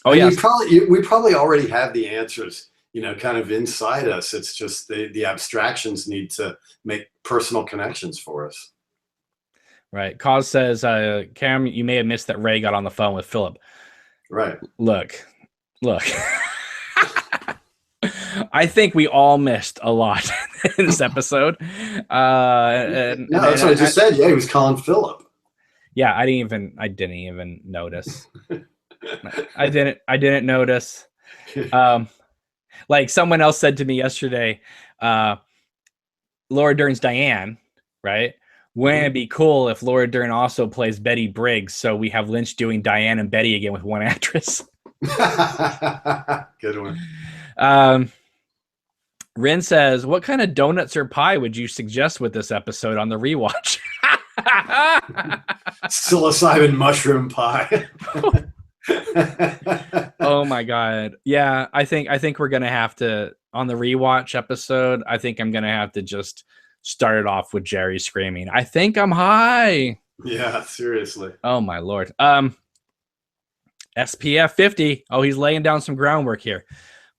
[SPEAKER 2] We probably already have the answers, kind of inside us. It's just the abstractions need to make personal connections for us.
[SPEAKER 1] Right. Cause says, Cam, you may have missed that Ray got on the phone with Philip.
[SPEAKER 2] Right.
[SPEAKER 1] Look. I think we all missed a lot in this episode.
[SPEAKER 2] That's what I just said. Yeah, he was calling Philip.
[SPEAKER 1] Yeah, I didn't even notice. I didn't notice. Like someone else said to me yesterday, Laura Dern's Diane, right? Wouldn't it be cool if Laura Dern also plays Betty Briggs, so we have Lynch doing Diane and Betty again with one actress?
[SPEAKER 2] Good one.
[SPEAKER 1] Rin says, what kind of donuts or pie would you suggest with this episode on the rewatch?
[SPEAKER 2] Psilocybin mushroom pie.
[SPEAKER 1] Oh my God. Yeah, I think we're gonna have to, on the rewatch episode, I think I'm gonna have to just start it off with Jerry screaming, I think I'm high.
[SPEAKER 2] Yeah, seriously.
[SPEAKER 1] Oh my Lord. SPF 50. Oh, he's laying down some groundwork here.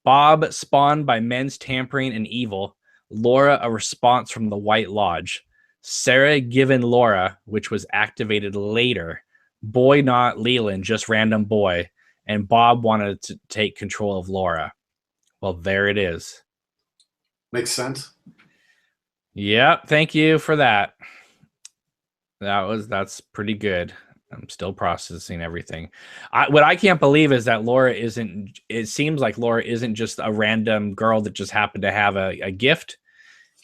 [SPEAKER 1] Bob spawned by men's tampering and evil. Laura, a response from the White Lodge. Sarah given Laura, which was activated later. Boy not Leland, just random boy. And Bob wanted to take control of Laura. Well, there it is.
[SPEAKER 2] Makes sense.
[SPEAKER 1] Yep, thank you for that. That's pretty good. I'm still processing everything. What I can't believe is that it seems like Laura isn't just a random girl that just happened to have a gift,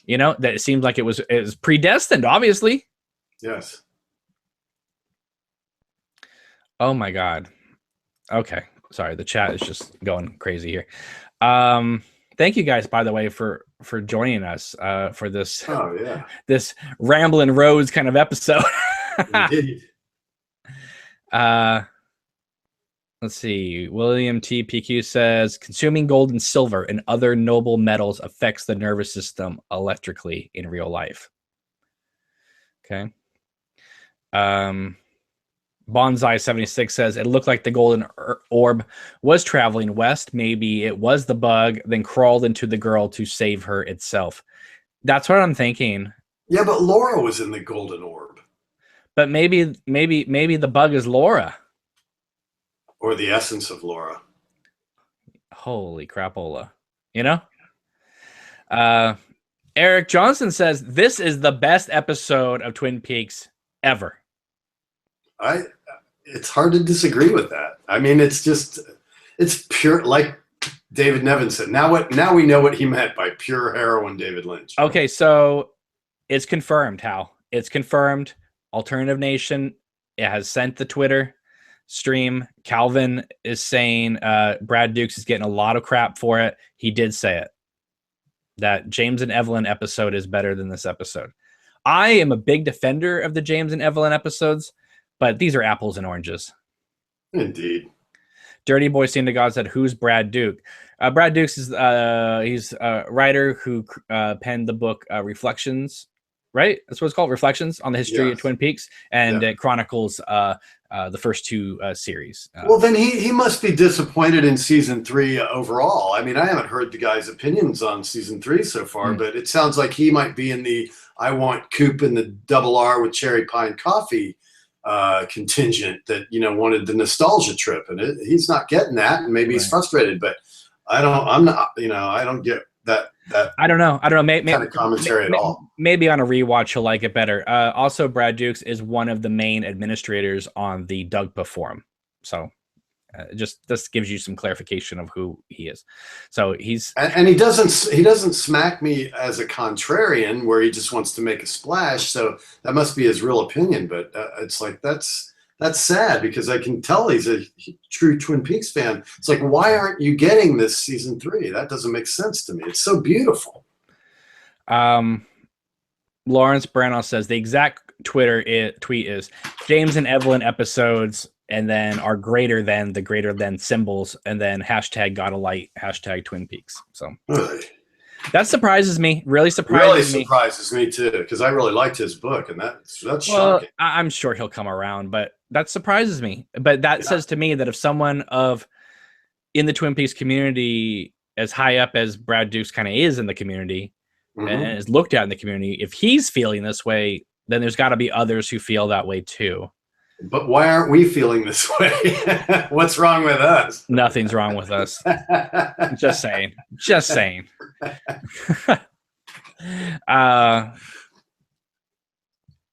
[SPEAKER 1] that it seems like it was predestined, obviously.
[SPEAKER 2] Yes.
[SPEAKER 1] Oh my God. Okay. Sorry. The chat is just going crazy here. Thank you guys, by the way, for joining us for this, this Ramblin' Rose kind of episode.
[SPEAKER 2] Indeed.
[SPEAKER 1] Let's see. William T. PQ says consuming gold and silver and other noble metals affects the nervous system electrically in real life. Okay. Bonsai 76 says it looked like the golden orb was traveling west. Maybe it was the bug, then crawled into the girl to save her itself. That's what I'm thinking.
[SPEAKER 2] Yeah, but Laura was in the golden orb.
[SPEAKER 1] But maybe the bug is Laura.
[SPEAKER 2] Or the essence of Laura.
[SPEAKER 1] Holy crapola. Eric Johnson says this is the best episode of Twin Peaks ever.
[SPEAKER 2] It's hard to disagree with that. I mean, it's pure, like David Nevin said. Now we know what he meant by pure heroin, David Lynch.
[SPEAKER 1] Okay, so it's confirmed, Hal. It's confirmed. Alternative Nation, it has sent the Twitter stream. Calvin is saying Brad Dukes is getting a lot of crap for it. He did say it. That James and Evelyn episode is better than this episode. I am a big defender of the James and Evelyn episodes, but these are apples and oranges.
[SPEAKER 2] Indeed.
[SPEAKER 1] Dirty Boy Seen to God said, who's Brad Duke? Brad Dukes is he's a writer who penned the book Reflections right? That's what it's called, Reflections on the History of
[SPEAKER 2] Yes.
[SPEAKER 1] Twin Peaks, and
[SPEAKER 2] Yeah.
[SPEAKER 1] it chronicles the first two series.
[SPEAKER 2] Well, then he must be disappointed in season 3 overall. I mean, I haven't heard the guy's opinions on season 3 so far, but it sounds like he might be in the I want Coop and the double R with cherry pie and coffee contingent that wanted the nostalgia trip, and he's not getting that, and maybe he's frustrated. But I'm not. I don't get that.
[SPEAKER 1] I don't know. Maybe
[SPEAKER 2] kind of commentary at all.
[SPEAKER 1] Maybe on a rewatch you'll like it better. Also, Brad Dukes is one of the main administrators on the DUGPA forum, so just this gives you some clarification of who he is. So he's
[SPEAKER 2] and he doesn't smack me as a contrarian where he just wants to make a splash. So that must be his real opinion. But it's like that's sad, because I can tell he's a true Twin Peaks fan. It's like, why aren't you getting this season 3? That doesn't make sense to me. It's so beautiful.
[SPEAKER 1] Lawrence Branagh says the exact tweet is James and Evelyn episodes, and then are greater than the greater than symbols, and then hashtag got a light, hashtag Twin Peaks. So
[SPEAKER 2] Really?
[SPEAKER 1] that surprises me. Really surprises
[SPEAKER 2] me too, because I really liked his book, and that's
[SPEAKER 1] well,
[SPEAKER 2] shocking.
[SPEAKER 1] I'm sure he'll come around, but that surprises me. But that says to me that if someone in the Twin Peaks community, as high up as Brad Dukes kind of is in the community, and is looked at in the community, if he's feeling this way, then there's got to be others who feel that way too.
[SPEAKER 2] But why aren't we feeling this way? What's wrong with us?
[SPEAKER 1] Nothing's wrong with us. Just saying.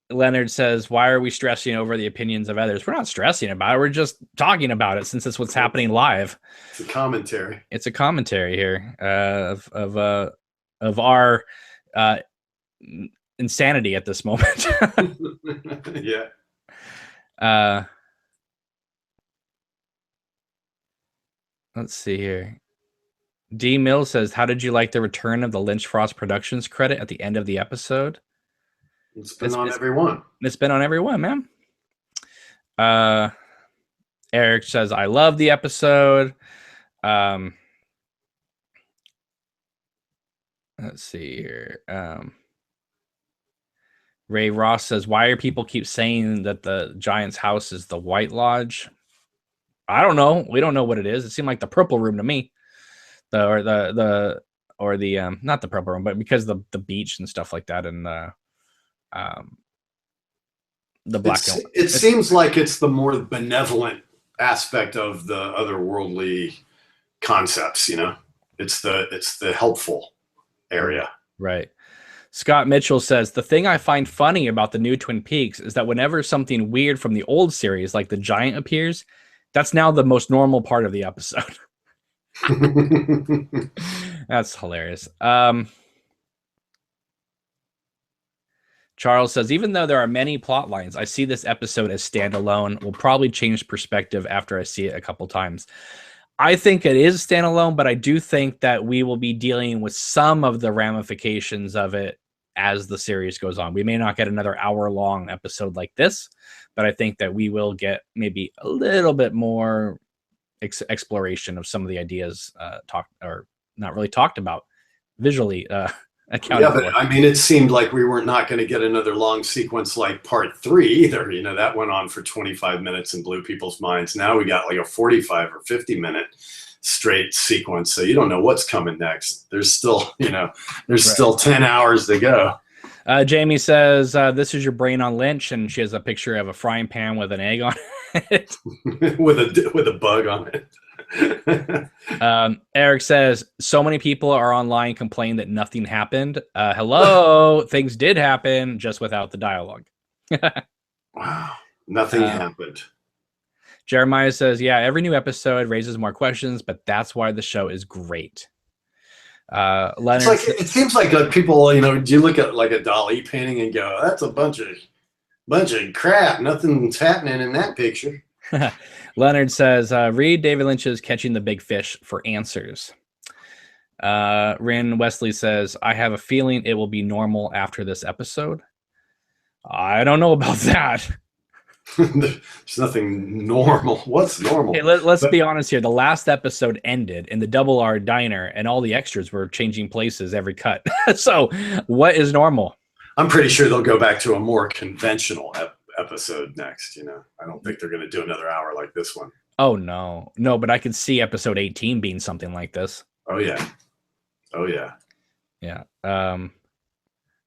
[SPEAKER 1] Leonard says, why are we stressing over the opinions of others? We're not stressing about it. We're just talking about it, since it's what's happening live.
[SPEAKER 2] It's a commentary.
[SPEAKER 1] It's a commentary here of our insanity at this moment.
[SPEAKER 2] Yeah.
[SPEAKER 1] Let's see here. D Mills says, how did you like the return of the Lynch Frost Productions credit at the end of the episode?
[SPEAKER 2] It's been on every one.
[SPEAKER 1] It's been on every one, man. Eric says, I love the episode. Let's see here. Ray Ross says, why do people keep saying that the Giant's house is the White Lodge? I don't know. We don't know what it is. It seemed like the Purple Room to me. Not the Purple Room, but because the beach and stuff like that, and the Black.
[SPEAKER 2] It seems like it's the more benevolent aspect of the otherworldly concepts. It's the helpful area.
[SPEAKER 1] Right. Scott Mitchell says, the thing I find funny about the new Twin Peaks is that whenever something weird from the old series, like the giant, appears, that's now the most normal part of the episode. That's hilarious. Charles says, even though there are many plot lines, I see this episode as standalone. Will probably change perspective after I see it a couple times. I think it is standalone, but I do think that we will be dealing with some of the ramifications of it as the series goes on. We may not get another hour-long episode like this, but I think that we will get maybe a little bit more exploration of some of the ideas not really talked about visually.
[SPEAKER 2] Yeah, but I mean, it seemed like we were not going to get another long sequence like part 3 either. That went on for 25 minutes and blew people's minds. Now we got like a 45 or 50-minute straight sequence, so you don't know what's coming next. There's still, still 10 hours to go.
[SPEAKER 1] Jamie says, this is your brain on Lynch, and she has a picture of a frying pan with an egg on it.
[SPEAKER 2] with a bug on it.
[SPEAKER 1] Eric says, so many people are online complaining that nothing happened. Hello, things did happen, just without the dialogue.
[SPEAKER 2] Wow, nothing happened.
[SPEAKER 1] Jeremiah says, yeah, every new episode raises more questions, but that's why the show is great. Leonard,
[SPEAKER 2] it seems like people, do you look at like a Dali painting and go, that's a bunch of crap, nothing's happening in that picture.
[SPEAKER 1] Leonard says, read David Lynch's Catching the Big Fish for answers. Rin Wesley says, I have a feeling it will be normal after this episode. I don't know about that.
[SPEAKER 2] There's nothing normal. What's normal?
[SPEAKER 1] Hey, let's be honest here. The last episode ended in the Double R diner, and all the extras were changing places every cut. So what is normal?
[SPEAKER 2] I'm pretty sure they'll go back to a more conventional episode next. You know, I don't think they're going to do another hour like this one.
[SPEAKER 1] Oh no, but I could see episode 18 being something like this.
[SPEAKER 2] Oh yeah, oh yeah,
[SPEAKER 1] yeah.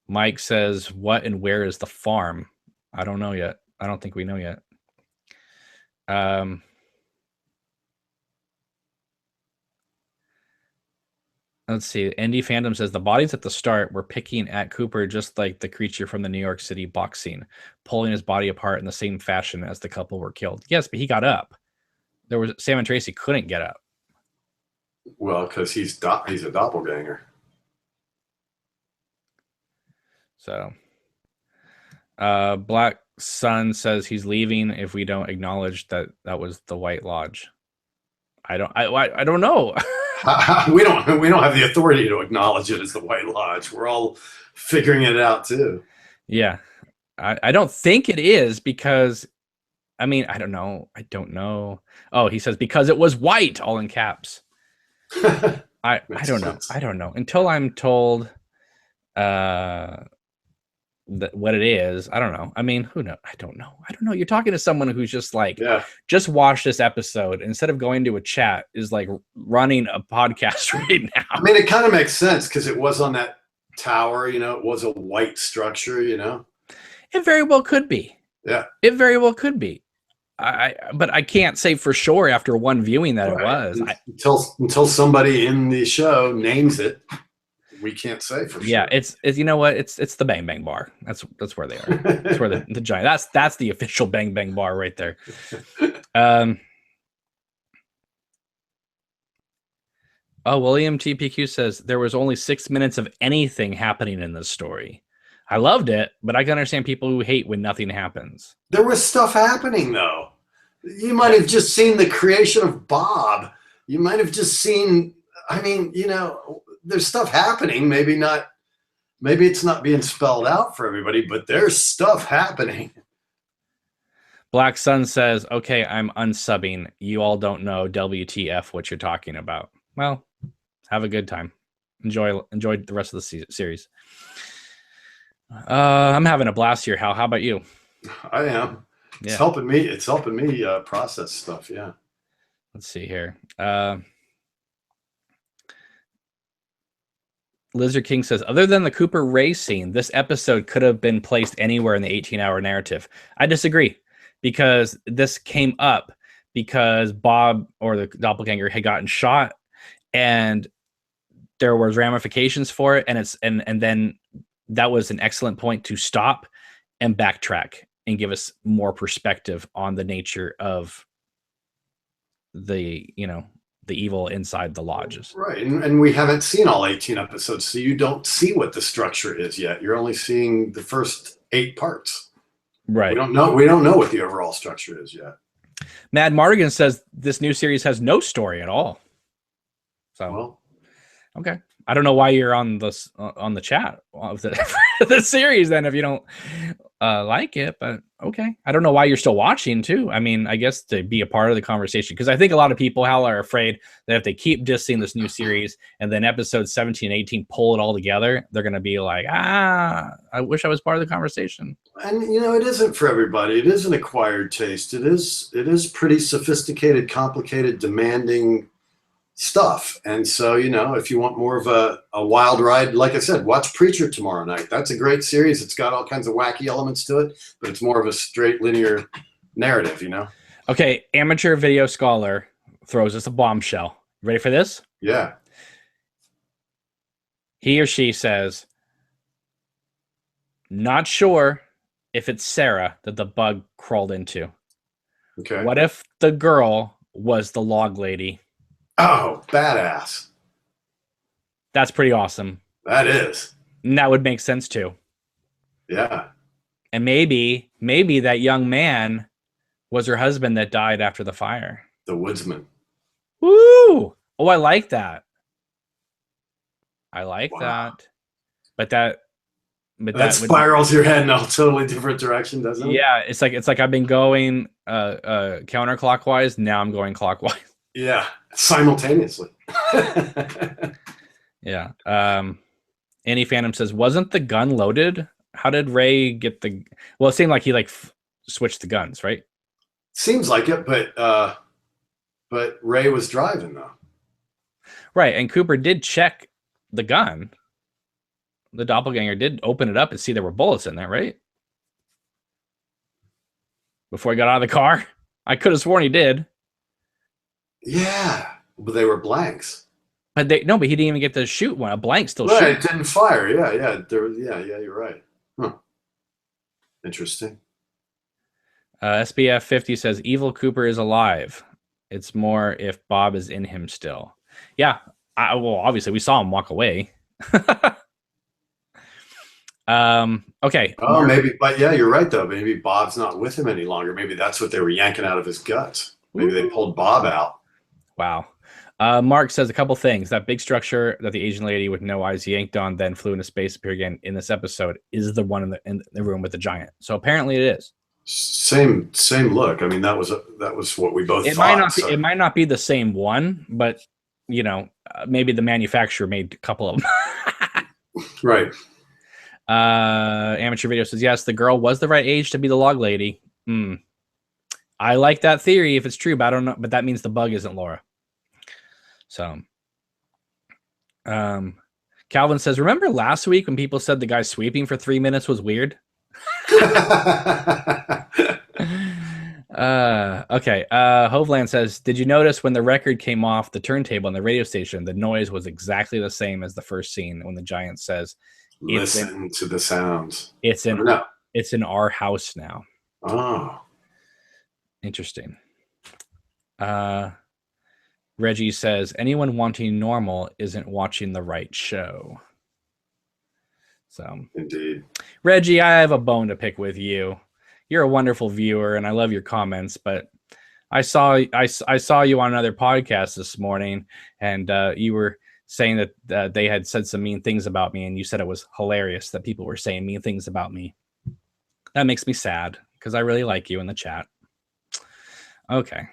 [SPEAKER 1] Mike says, "What and where is the farm?" I don't know yet. I don't think we know yet. Let's see. Indie Fandom says the bodies at the start were picking at Cooper just like the creature from the New York City box scene, pulling his body apart in the same fashion as the couple were killed. Yes, but he got up. There was Sam and Tracy couldn't get up.
[SPEAKER 2] Well, because he's a doppelganger.
[SPEAKER 1] So, Black Sun says he's leaving if we don't acknowledge that was the White Lodge. I don't know.
[SPEAKER 2] we don't have the authority to acknowledge it as the White Lodge. We're all figuring it out too.
[SPEAKER 1] Yeah, I don't think it is because, I mean, I don't know. Oh, he says because it was white, all in caps. I don't know. I don't know until I'm told what it is. I don't know. I mean, who knows? I don't know. You're talking to someone who's just like, just watched this episode instead of going to a chat, is like running a podcast right now.
[SPEAKER 2] I mean, it kind of makes sense because it was on that tower, you know, it was a white structure, you know.
[SPEAKER 1] It very well could be.
[SPEAKER 2] Yeah.
[SPEAKER 1] It very well could be. But I can't say for sure after one viewing that it was.
[SPEAKER 2] Until somebody in the show names it, we can't say for sure.
[SPEAKER 1] Yeah, it's you know what? It's the Bang Bang Bar. That's where they are. That's where the giant. That's the official Bang Bang Bar right there. William TPQ says there was only 6 minutes of anything happening in this story. I loved it, but I can understand people who hate when nothing happens.
[SPEAKER 2] There was stuff happening though. You might have just seen the creation of Bob. You might have just seen, I mean, you know, there's stuff happening. Maybe it's not being spelled out for everybody, but there's stuff happening.
[SPEAKER 1] Black Sun says, okay, I'm unsubbing. You all don't know WTF what you're talking about. Well, have a good time. Enjoy the rest of the series. I'm having a blast here, Hal. How about you?
[SPEAKER 2] I am. It's helping me. It's helping me process stuff. Yeah.
[SPEAKER 1] Let's see here. Lizard King says, other than the Cooper Ray scene, this episode could have been placed anywhere in the 18-hour narrative. I disagree because this came up because Bob or the doppelganger had gotten shot and there was ramifications for it. And then that was an excellent point to stop and backtrack and give us more perspective on the nature of the evil inside the lodges.
[SPEAKER 2] Right. And we haven't seen all 18 episodes, so you don't see what the structure is yet. You're only seeing the first 8 parts.
[SPEAKER 1] Right.
[SPEAKER 2] We don't know what the overall structure is yet.
[SPEAKER 1] Mad Mardigan says this new series has no story at all. So,
[SPEAKER 2] well,
[SPEAKER 1] okay. I don't know why you're on the chat of the series then if you don't like it, but okay. I don't know why you're still watching too. I mean, I guess to be a part of the conversation, because I think a lot of people, Hal, are afraid that if they keep dissing this new series and then episodes 17 and 18 pull it all together, they're going to be like, I wish I was part of the conversation.
[SPEAKER 2] And it isn't for everybody. It is an acquired taste. It is pretty sophisticated, complicated, demanding stuff. And so, if you want more of a wild ride, like I said, watch Preacher tomorrow night. That's a great series. It's got all kinds of wacky elements to it, but it's more of a straight linear narrative,
[SPEAKER 1] Okay, Amateur Video Scholar throws us a bombshell. Ready for this?
[SPEAKER 2] Yeah.
[SPEAKER 1] He or she says, not sure if it's Sarah that the bug crawled into.
[SPEAKER 2] Okay.
[SPEAKER 1] What if the girl was the log lady?
[SPEAKER 2] Oh, badass.
[SPEAKER 1] That's pretty awesome.
[SPEAKER 2] That is.
[SPEAKER 1] And that would make sense too.
[SPEAKER 2] Yeah.
[SPEAKER 1] And maybe that young man was her husband that died after the fire.
[SPEAKER 2] The woodsman.
[SPEAKER 1] Woo! Oh, I like that. I like that. But that
[SPEAKER 2] spirals your head in a totally different direction, doesn't it?
[SPEAKER 1] Yeah, it's like I've been going counterclockwise. Now I'm going clockwise.
[SPEAKER 2] Yeah, simultaneously.
[SPEAKER 1] Yeah. Any Phantom says, wasn't the gun loaded? How did Ray get the? Well, it seemed like he switched the guns, right?
[SPEAKER 2] Seems like it, but Ray was driving though.
[SPEAKER 1] Right, and Cooper did check the gun. The doppelganger did open it up and see there were bullets in there, right? Before he got out of the car, I could have sworn he did.
[SPEAKER 2] Yeah, but they were blanks.
[SPEAKER 1] But he didn't even get to shoot one. A blank still
[SPEAKER 2] Right,
[SPEAKER 1] shoots.
[SPEAKER 2] it didn't fire. Yeah. You're right. Huh. Interesting.
[SPEAKER 1] SBF 50 says Evil Cooper is alive. It's more if Bob is in him still. Yeah. Well, obviously we saw him walk away. Okay.
[SPEAKER 2] Oh, maybe, but yeah, you're right though. Maybe Bob's not with him any longer. Maybe that's what they were yanking out of his guts. Maybe they pulled Bob out.
[SPEAKER 1] Wow. Mark says a couple things. That big structure that the Asian lady with no eyes yanked on, then flew into space, appear again in this episode, is the one in the room with the giant. So apparently it is.
[SPEAKER 2] Same look. I mean, that was what we both thought.
[SPEAKER 1] It might not be the same one, but maybe the manufacturer made a couple of them.
[SPEAKER 2] Right.
[SPEAKER 1] Amateur Video says yes, the girl was the right age to be the log lady. I like that theory if it's true, but I don't know. But that means the bug isn't Laura. So, Calvin says, remember last week when people said the guy sweeping for 3 minutes was weird? Okay. Hoveland says, did you notice when the record came off the turntable on the radio station, the noise was exactly the same as the first scene when the giant says,
[SPEAKER 2] listen to the sounds.
[SPEAKER 1] It's in our house now.
[SPEAKER 2] Oh.
[SPEAKER 1] Interesting. Reggie says, anyone wanting normal isn't watching the right show. So,
[SPEAKER 2] indeed.
[SPEAKER 1] Reggie, I have a bone to pick with you. You're a wonderful viewer, and I love your comments, but I saw you on another podcast this morning, and you were saying that they had said some mean things about me, and you said it was hilarious that people were saying mean things about me. That makes me sad, because I really like you in the chat. Okay.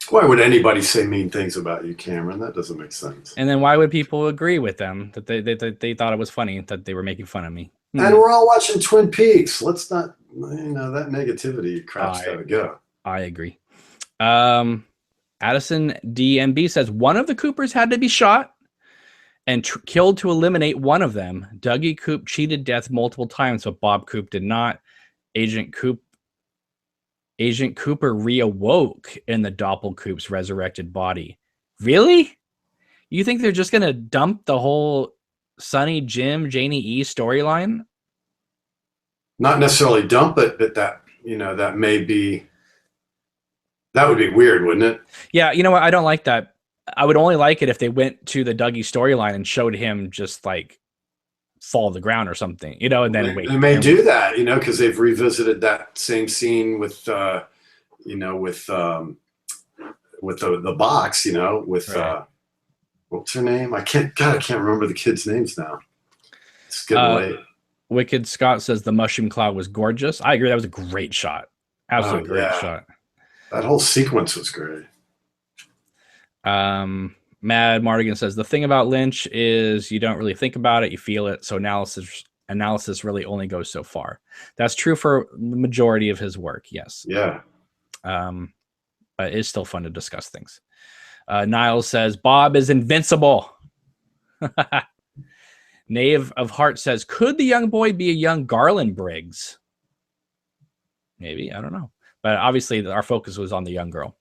[SPEAKER 2] Why would anybody say mean things about you, Cameron? That doesn't make sense.
[SPEAKER 1] And then why would people agree with them that they thought it was funny that they were making fun of me?
[SPEAKER 2] And we're all watching Twin Peaks. Let's not, that negativity crap's got to go.
[SPEAKER 1] I agree. Addison DMB says one of the Coopers had to be shot and killed to eliminate one of them. Dougie Coop cheated death multiple times, but Bob Coop did not. Agent Cooper reawoke in the Doppelcoop's resurrected body. Really? You think they're just going to dump the whole Sonny, Jim, Janie E storyline?
[SPEAKER 2] Not necessarily dump it, but that would be weird, wouldn't it?
[SPEAKER 1] Yeah, you know what? I don't like that. I would only like it if they went to the Dougie storyline and showed him just like fall to the ground or something, and then wait.
[SPEAKER 2] They may do that, because they've revisited that same scene with the box, right. What's her name? I can't remember the kids' names now. It's getting late.
[SPEAKER 1] Wicked Scott says the mushroom cloud was gorgeous. I agree. That was a great shot. Absolutely great shot.
[SPEAKER 2] That whole sequence was great.
[SPEAKER 1] Mad Mardigan says the thing about Lynch is you don't really think about it, you feel it. So analysis really only goes so far. That's true for the majority of his work. Yes.
[SPEAKER 2] Yeah.
[SPEAKER 1] But it's still fun to discuss things. Niles says Bob is invincible. Knave of Heart says, could the young boy be a young Garland Briggs? Maybe, I don't know. But obviously our focus was on the young girl.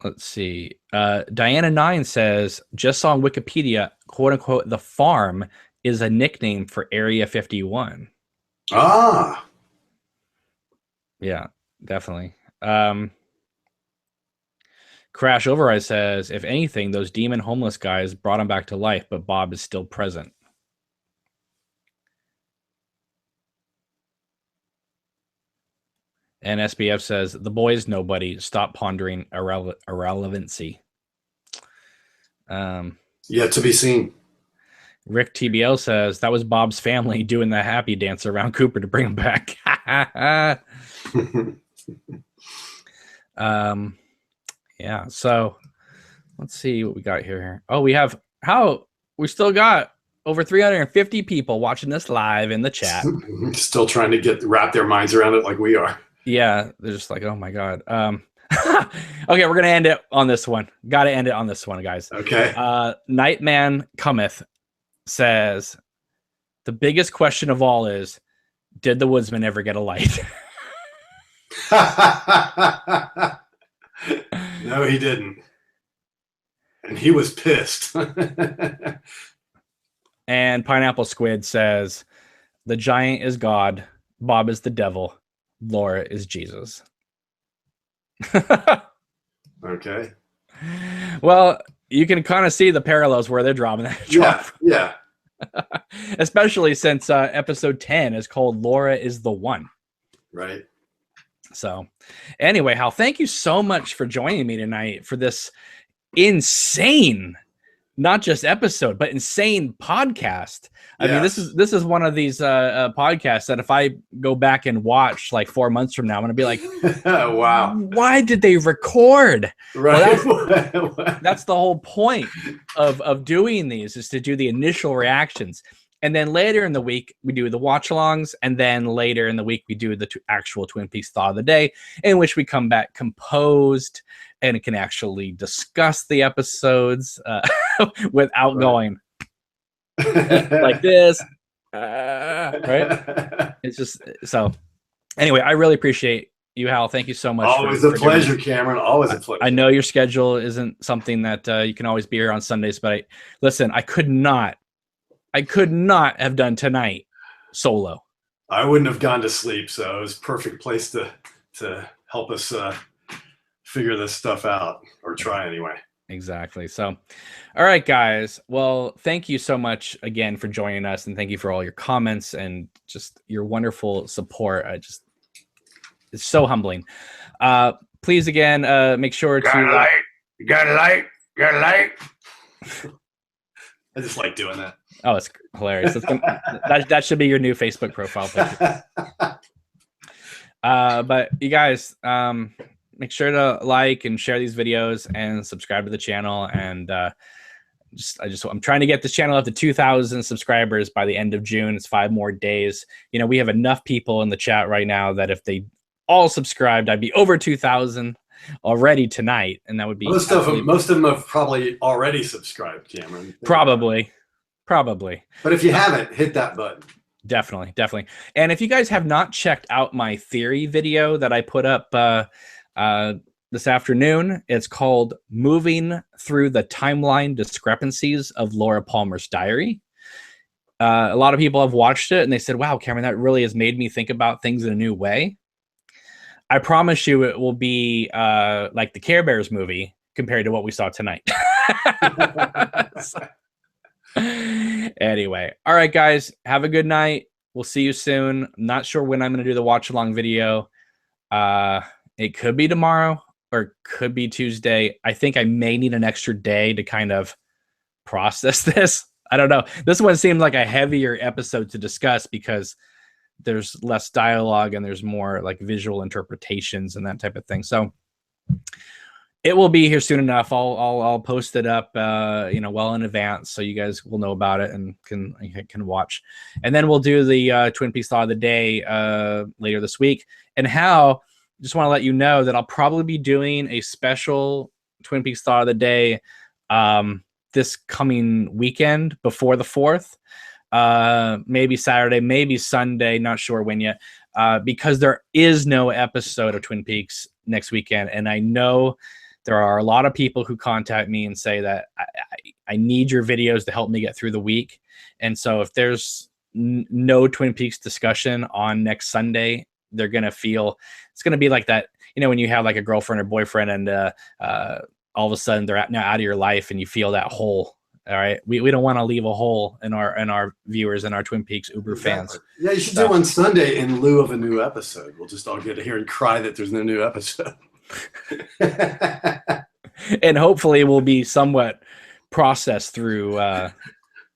[SPEAKER 1] Let's see. Diana9 says, just saw on Wikipedia, quote unquote, the farm is a nickname for Area 51.
[SPEAKER 2] Ah.
[SPEAKER 1] Yeah, definitely. Crash Override says, if anything, those demon homeless guys brought him back to life, but Bob is still present. And SBF says, the boy is nobody. Stop pondering irrelevancy.
[SPEAKER 2] Yet to be seen.
[SPEAKER 1] Rick TBL says, that was Bob's family doing the happy dance around Cooper to bring him back. Yeah, so Let's see what we got here. Oh, we still got over 350 people watching this live in the chat.
[SPEAKER 2] Still trying to wrap their minds around it like we are.
[SPEAKER 1] Yeah, they're just like, oh my God. Okay, we're gonna end it on this one. Gotta end it on this one, guys.
[SPEAKER 2] Okay.
[SPEAKER 1] Nightman Cometh says the biggest question of all is, did the woodsman ever get a light?
[SPEAKER 2] No, he didn't. And he was pissed.
[SPEAKER 1] And Pineapple Squid says, the giant is God, Bob is the devil, Laura is Jesus.
[SPEAKER 2] Okay.
[SPEAKER 1] Well, you can kind of see the parallels where they're dropping that.
[SPEAKER 2] Yeah.
[SPEAKER 1] Especially since episode 10 is called Laura is the One.
[SPEAKER 2] Right.
[SPEAKER 1] So anyway, Hal, thank you so much for joining me tonight for this insane, not just episode, but insane podcast. I mean, this is one of these podcasts that if I go back and watch like 4 months from now, I'm going to be like,
[SPEAKER 2] wow,
[SPEAKER 1] why did they record?
[SPEAKER 2] Right.
[SPEAKER 1] Well, that's the whole point of doing these, is to do the initial reactions. And then later in the week, we do the watch-alongs. And then later in the week, we do the actual Twin Peaks Thought of the Day, in which we come back composed and can actually discuss the episodes without going like this. Right? It's just so. Anyway, I really appreciate you, Hal. Thank you so much.
[SPEAKER 2] Always a pleasure, Cameron. Always a pleasure.
[SPEAKER 1] I know your schedule isn't something that you can always be here on Sundays, but listen, I could not have done tonight solo.
[SPEAKER 2] I wouldn't have gone to sleep, so it was a perfect place to help us figure this stuff out, or try anyway.
[SPEAKER 1] Exactly. So, all right, guys. Well, thank you so much again for joining us, and thank you for all your comments and just your wonderful support. It's so humbling. Please again, make sure to
[SPEAKER 2] You got a light. I just like doing that.
[SPEAKER 1] Oh, it's hilarious. That should be your new Facebook profile picture. But you guys, make sure to like and share these videos and subscribe to the channel. And I'm trying to get this channel up to 2,000 subscribers by the end of June. It's 5 more days. You know, we have enough people in the chat right now that if they all subscribed, I'd be over 2,000 already tonight, and that would be
[SPEAKER 2] most of them have probably already subscribed, Cameron.
[SPEAKER 1] Probably.
[SPEAKER 2] But if you haven't, hit that button.
[SPEAKER 1] Definitely. And if you guys have not checked out my theory video that I put up this afternoon, it's called Moving Through the Timeline Discrepancies of Laura Palmer's Diary. A lot of people have watched it and they said, wow, Cameron, that really has made me think about things in a new way. I promise you it will be like the Care Bears movie compared to what we saw tonight. Anyway, all right, guys, have a good night. We'll see you soon. I'm not sure when I'm going to do the watch along video. It could be tomorrow or could be Tuesday. I think I may need an extra day to kind of process this. I don't know. This one seemed like a heavier episode to discuss because there's less dialogue and there's more like visual interpretations and that type of thing. So it will be here soon enough. I'll post it up, well in advance, so you guys will know about it and can watch. And then we'll do the Twin Peaks Thought of the Day later this week. And Hal, just want to let you know that I'll probably be doing a special Twin Peaks Thought of the Day this coming weekend before the 4th. Maybe Saturday, maybe Sunday, not sure when yet, because there is no episode of Twin Peaks next weekend. And I know there are a lot of people who contact me and say that I need your videos to help me get through the week. And so if there's no Twin Peaks discussion on next Sunday, they're going to feel it's going to be like that, when you have like a girlfriend or boyfriend and all of a sudden they're now out of your life and you feel that hole. All right. We don't want to leave a hole in our viewers and our Twin Peaks Uber fans.
[SPEAKER 2] Yeah, you should do on Sunday in lieu of a new episode. We'll just all get here and cry that there's no new episode.
[SPEAKER 1] And hopefully we'll be somewhat processed through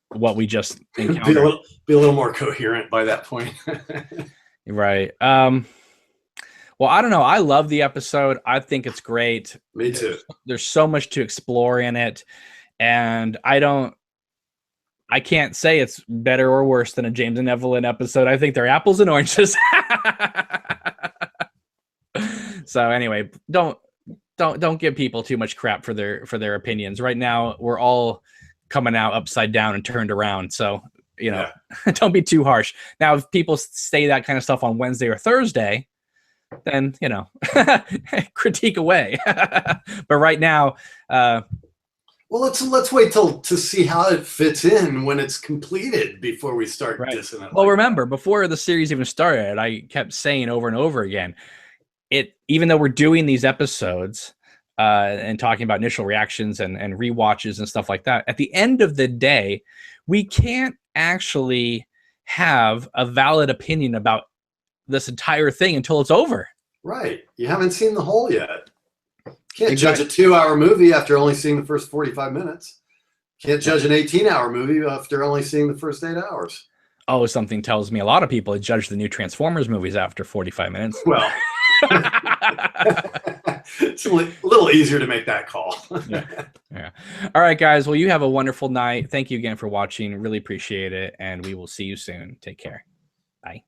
[SPEAKER 1] what we just encountered. Be
[SPEAKER 2] a little more coherent by that point.
[SPEAKER 1] Right. Well, I don't know. I love the episode. I think it's great.
[SPEAKER 2] Me too.
[SPEAKER 1] There's so much to explore in it, and I can't say it's better or worse than a James and Evelyn episode. I think they're apples and oranges. So anyway, don't give people too much crap for their opinions. Right now, we're all coming out upside down and turned around. So, don't be too harsh. Now, if people say that kind of stuff on Wednesday or Thursday, then, critique away. But right now,
[SPEAKER 2] well, let's wait to see how it fits in when it's completed before we start dissing it.
[SPEAKER 1] Well, remember, before the series even started, I kept saying over and over again, even though we're doing these episodes and talking about initial reactions and rewatches and stuff like that, at the end of the day, we can't actually have a valid opinion about this entire thing until it's over. Right.
[SPEAKER 2] You haven't seen the whole yet. Can't judge a 2-hour movie after only seeing the first 45 minutes. Can't judge an 18-hour movie after only seeing the first 8 hours.
[SPEAKER 1] Oh, something tells me a lot of people judge the new Transformers movies after 45 minutes.
[SPEAKER 2] Well, it's a little easier to make that call.
[SPEAKER 1] Yeah. All right, guys. Well, you have a wonderful night. Thank you again for watching. Really appreciate it. And we will see you soon. Take care. Bye.